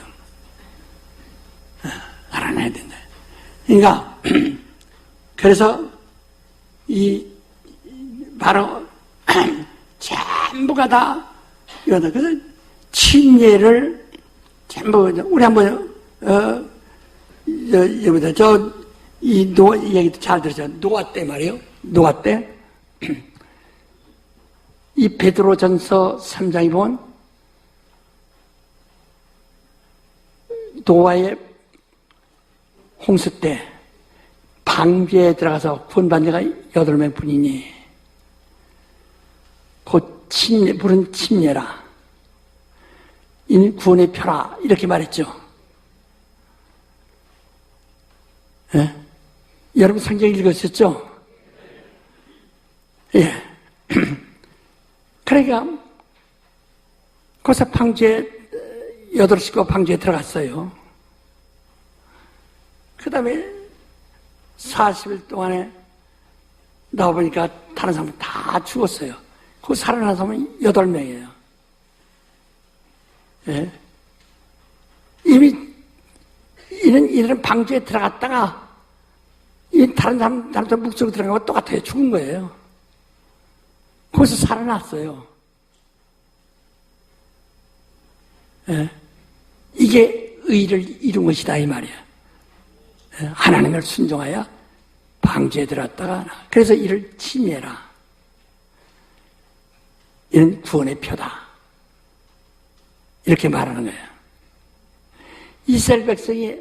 살아나야 된다. 그러니까 그래서 바로 전부가 다 이거다. 그래서 침례를 전부 우리 한번 이 얘기도 잘 들었죠. 노아 때 말이에요. 노아 때 이 베드로전서 3장에 보면 노아의 홍수 때 방주에 들어가서 구원받은 자가 8명 뿐이니 곧 침례, 물은 침례라. 이는 구원의 표라. 이렇게 말했죠. 예? 여러분 성경 읽으셨죠? 예. 그러니까 거기서 방주에 8식구 방주에 들어갔어요. 그 다음에 40일 동안에 나와보니까 다른 사람은 다 죽었어요. 그 살아난 사람은 8명이에요. 예. 이미 이는 방주에 들어갔다가 다른 사람들 묵속으로 들어간 거 똑같아요. 죽은 거예요. 거기서 살아났어요. 예. 이게 의를 이룬 것이다 이 말이야. 예. 하나님을 순종하여 방주에 들어갔다가 그래서 이를 침례라. 이는 구원의 표다. 이렇게 말하는 거예요. 이스라엘 백성이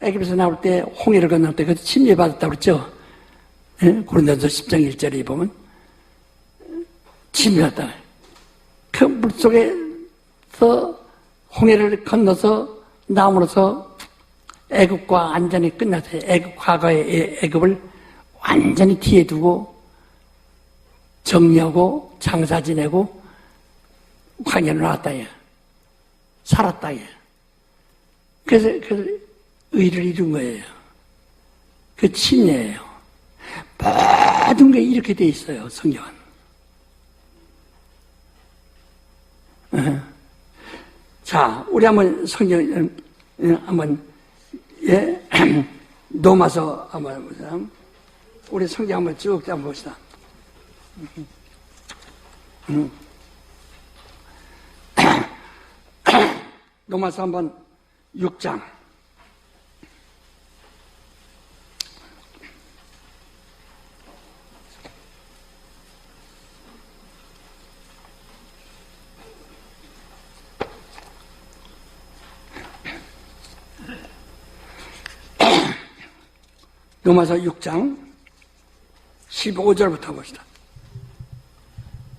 애굽에서 나올 때 홍해를 건널 때 그것도 침례받았다고 그랬죠. 예? 고린도전서 10장 1절에 보면 침례받았다. 그 물속에서 홍해를 건너서 나옴으로써 애굽과 완전히 끝났어요. 애굽 과거의 애굽을 완전히 뒤에 두고 정리하고 장사 지내고 광야로 나왔다. 살았다. 그래서 의를 이룬 거예요. 그 침례예요. 모든 게 이렇게 돼 있어요. 성경은. 자, 우리 한번 성경 한번 노마서 한번 보자. 우리 성경 한번 쭉 한번 봅시다. 로마서 한번 6장. 로마서 6장 15절부터 봅시다.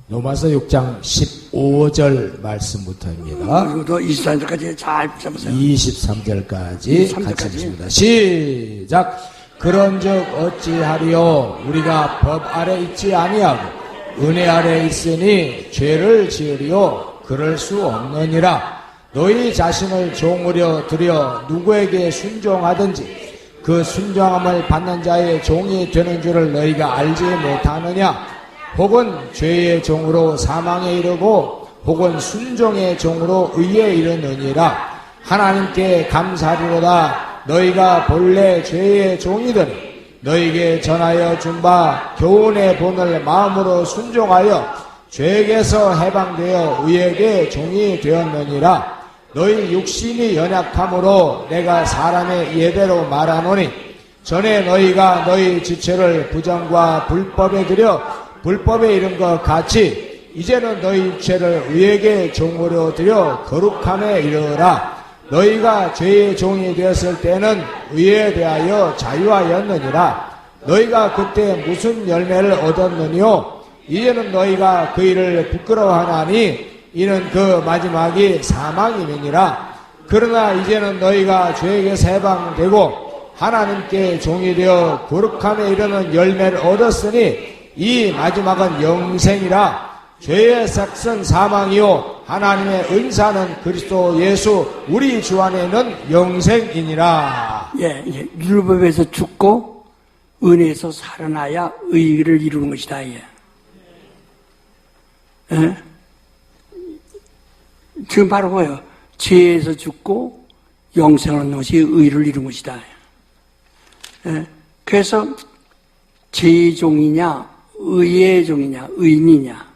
로마서 6장 15절 말씀부터입니다. 이것도 23절까지 잘 붙잡으세요. 23절까지 같이 읽습니다. 시작. 그런즉 어찌하리요? 우리가 법 아래 있지 아니하고 은혜 아래 있으니 죄를 지으리요? 그럴 수 없느니라. 너희 자신을 종으로 들여 누구에게 순종하든지 그 순종함을 받는 자의 종이 되는 줄을 너희가 알지 못하느냐? 혹은 죄의 종으로 사망에 이르고 혹은 순종의 종으로 의에 이르느니라. 하나님께 감사하리로다. 너희가 본래 죄의 종이더니 너희에게 전하여 준 바 교훈의 본을 마음으로 순종하여 죄에게서 해방되어 의에게 종이 되었느니라. 너희 육신이 연약함으로 내가 사람의 예대로 말하노니 전에 너희가 너희 지체를 부정과 불법에 들여 불법에 이른 것 같이 이제는 너희 죄를 의에게 종으로 들여 거룩함에 이르라. 너희가 죄의 종이 되었을 때는 의에 대하여 자유하였느니라. 너희가 그때 무슨 열매를 얻었느뇨? 이제는 너희가 그 일을 부끄러워하나니 이는 그 마지막이 사망임이니라. 그러나 이제는 너희가 죄에게서 해방되고 하나님께 종이 되어 거룩함에 이르는 열매를 얻었으니 이 마지막은 영생이라. 죄의 삭은 사망이요 하나님의 은사는 그리스도 예수 우리 주 안에 있는 영생이니라. 율법에서 죽고 은혜에서 살아나야 의를 이루는 것이다. 지금 바로 뭐예요? 죄에서 죽고 영생을 얻는 것이 의를 이루는 것이다. 그래서 죄의 종이냐 의의 종이냐 의인이냐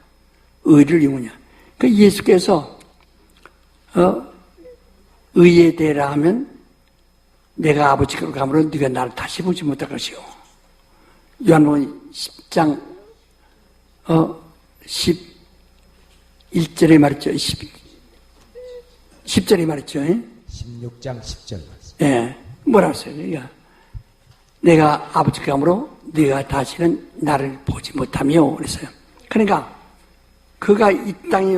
의를 이루느냐. 그 예수께서 의에 대라 하면 내가 아버지께로 가므로 네가 나를 다시 보지 못할 것이요. 요한복음 10장 11절에 말했죠. 10절에 말했죠. 16장 10절 말씀. 예, 뭐라고 했어요? 그러니까 내가 아버지께 가므로 네가 다시는 나를 보지 못하며 그랬어요. 그러니까 그가 이 땅에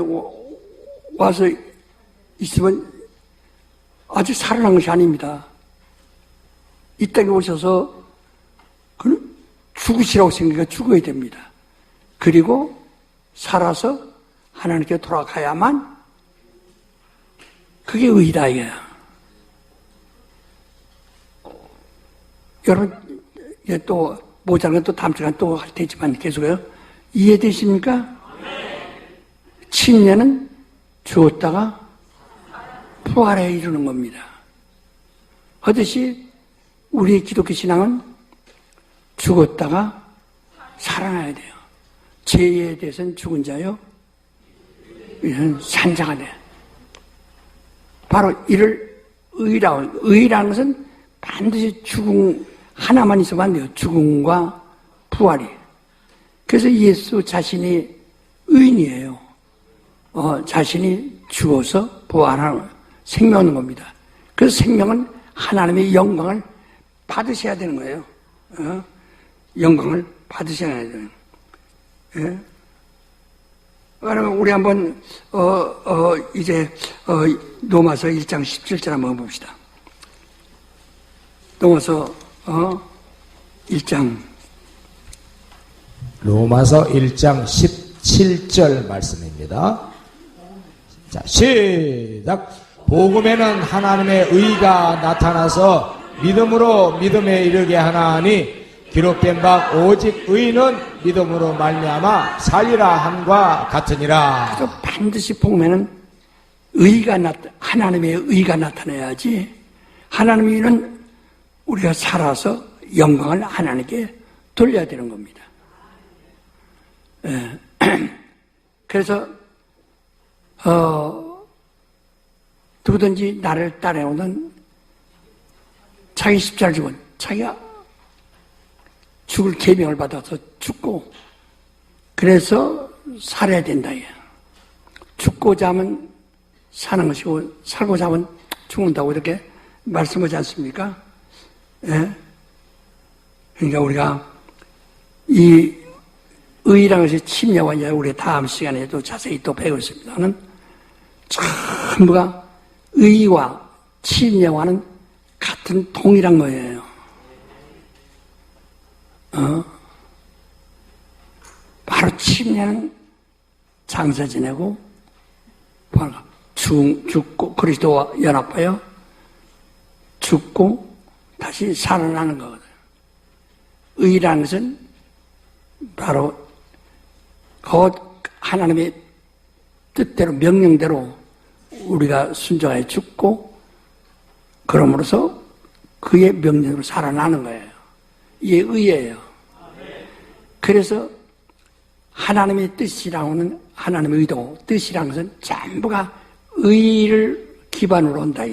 와서 있으면 아주 살아난 것이 아닙니다. 이 땅에 오셔서 그는 죽으시라고 생각해 죽어야 됩니다. 그리고 살아서 하나님께 돌아가야만 그게 의다 이거야. 여러분 또 모자란 건 또 다음 시간에 또 할 테지만 계속해요. 이해되십니까? 침례는 죽었다가 부활에 이르는 겁니다. 하듯이 우리 기독교 신앙은 죽었다가 살아나야 돼요. 죄에 대해서는 죽은 자요, 이는 산자가 돼. 바로 이를 의라는 것은 반드시 죽음 하나만 있으면 안 돼요. 죽음과 부활이. 그래서 예수 자신이 의인이에요. 자신이 죽어서 부활하는 생명 얻는 겁니다. 그래서 생명은 하나님의 영광을 받으셔야 되는 거예요. 영광을 받으셔야 되는 거예요. 그러면 우리 한번 이제 로마서 1장 17절 한번 봅시다. 로마서 1장 로마서 1장 17절 말씀입니다. 자, 시작. 복음에는 하나님의 의가 나타나서 믿음으로 믿음에 이르게 하나니 기록된 바 오직 의인은 믿음으로 말미암아 살리라 함과 같으니라. 그래서 반드시 복음에는 하나님의 의가 나타나야지. 하나님의 의는 우리가 살아서 영광을 하나님께 돌려야 되는 겁니다. 그래서 누구든지 나를 따라오는 자기 십자가를 지고 자기가 죽을 계명을 받아서 죽고 그래서 살아야 된다. 죽고자 하면 사는 것이고 살고자 하면 죽는다고 이렇게 말씀하지 않습니까? 예? 그러니까 우리가 이 의라는 것이 침례와 이제 우리 다음 시간에도 자세히 또 배우겠습니다는 전부가 의와 침례와는 같은 동일한 거예요. 바로 침례는 장사 지내고 죽고 그리스도와 연합하여 죽고 다시 살아나는 거거든요. 의라는 것은 바로 곧 하나님의 뜻대로 명령대로 우리가 순종하여 죽고 그럼으로써 그의 명령으로 살아나는 거예요. 이게 의예요. 그래서 하나님의 뜻이라고는 하나님의 의도, 뜻이라는 것은 전부가 의를 기반으로 한다.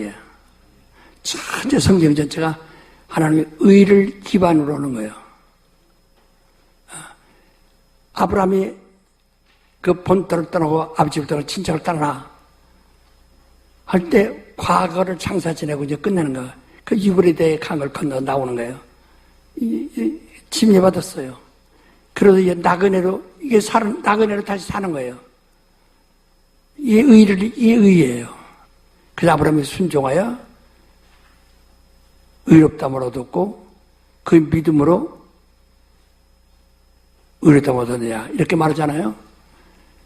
전체 성경 전체가 하나님의 의를 기반으로 하는 거예요. 아브라함이 그 본토를 떠나고 아버지를 떠나고 친척을 떠나 할 때 과거를 장사 지내고 이제 끝내는 거예요. 그 유브라데 강을 건너 나오는 거예요. 침례받았어요. 그래서 이제 나그네로 나그네로 다시 사는 거예요. 이 의예요. 그래서 아브라함이 순종하여 의롭다함을 얻었고 그 믿음으로 의롭다함을 얻었느냐 이렇게 말하잖아요.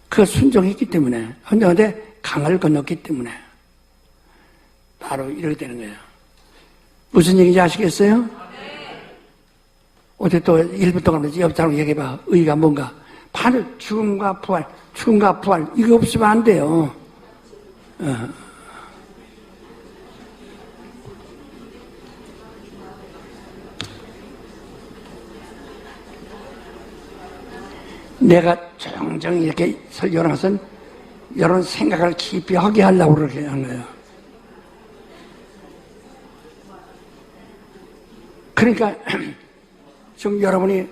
그 순종했기 때문에 헌정한테 강을 건넜기 때문에 바로 이렇게 되는 거예요. 무슨 얘기인지 아시겠어요? 어제 또 1분 동안 옆 사람 얘기해봐. 의가 뭔가? 바로 죽음과 부활, 이거 없으면 안 돼요. 내가 정정 이렇게 설교하는 것은 이런 생각을 깊이 하게 하려고 그렇게 하는 거예요. 그러니까 지금 여러분이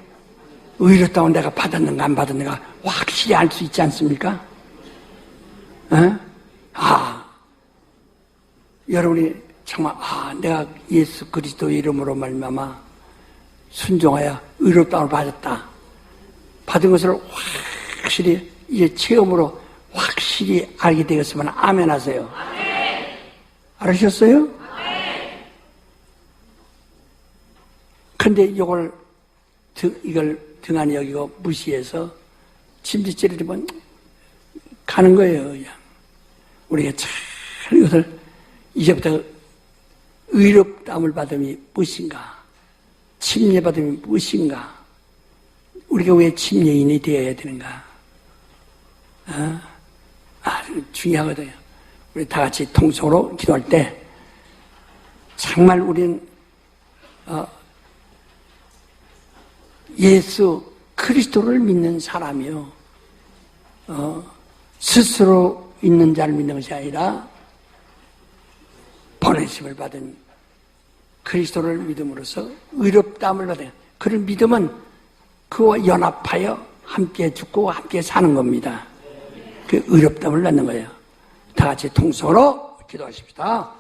의롭다고 내가 받았는가 안 받았는가 확실히 알 수 있지 않습니까? 여러분이 정말 내가 예수 그리스도의 이름으로 말미암아 순종하여 의롭다고 받았다. 받은 것을 확실히 이제 체험으로 확실히 알게 되었으면 아멘 하세요. 알으셨어요? 근데 이걸 등한히 여기고 무시해서 침지찌르면 가는 거예요. 그냥. 우리가 잘 이것을 이제부터 의롭다함을 받음이 무엇인가? 침례받음이 무엇인가? 우리가 왜 침례인이 되어야 되는가? 아주 중요하거든요. 우리 다 같이 통성으로 기도할 때 정말 우리는 예수 그리스도를 믿는 사람이요. 스스로 있는 자를 믿는 것이 아니라 보내심을 받은 그리스도를 믿음으로써 의롭다함을 받아요. 그런 믿음은 그와 연합하여 함께 죽고 함께 사는 겁니다. 그 의롭다함을 받는 거예요. 다 같이 통성으로 기도하십시다.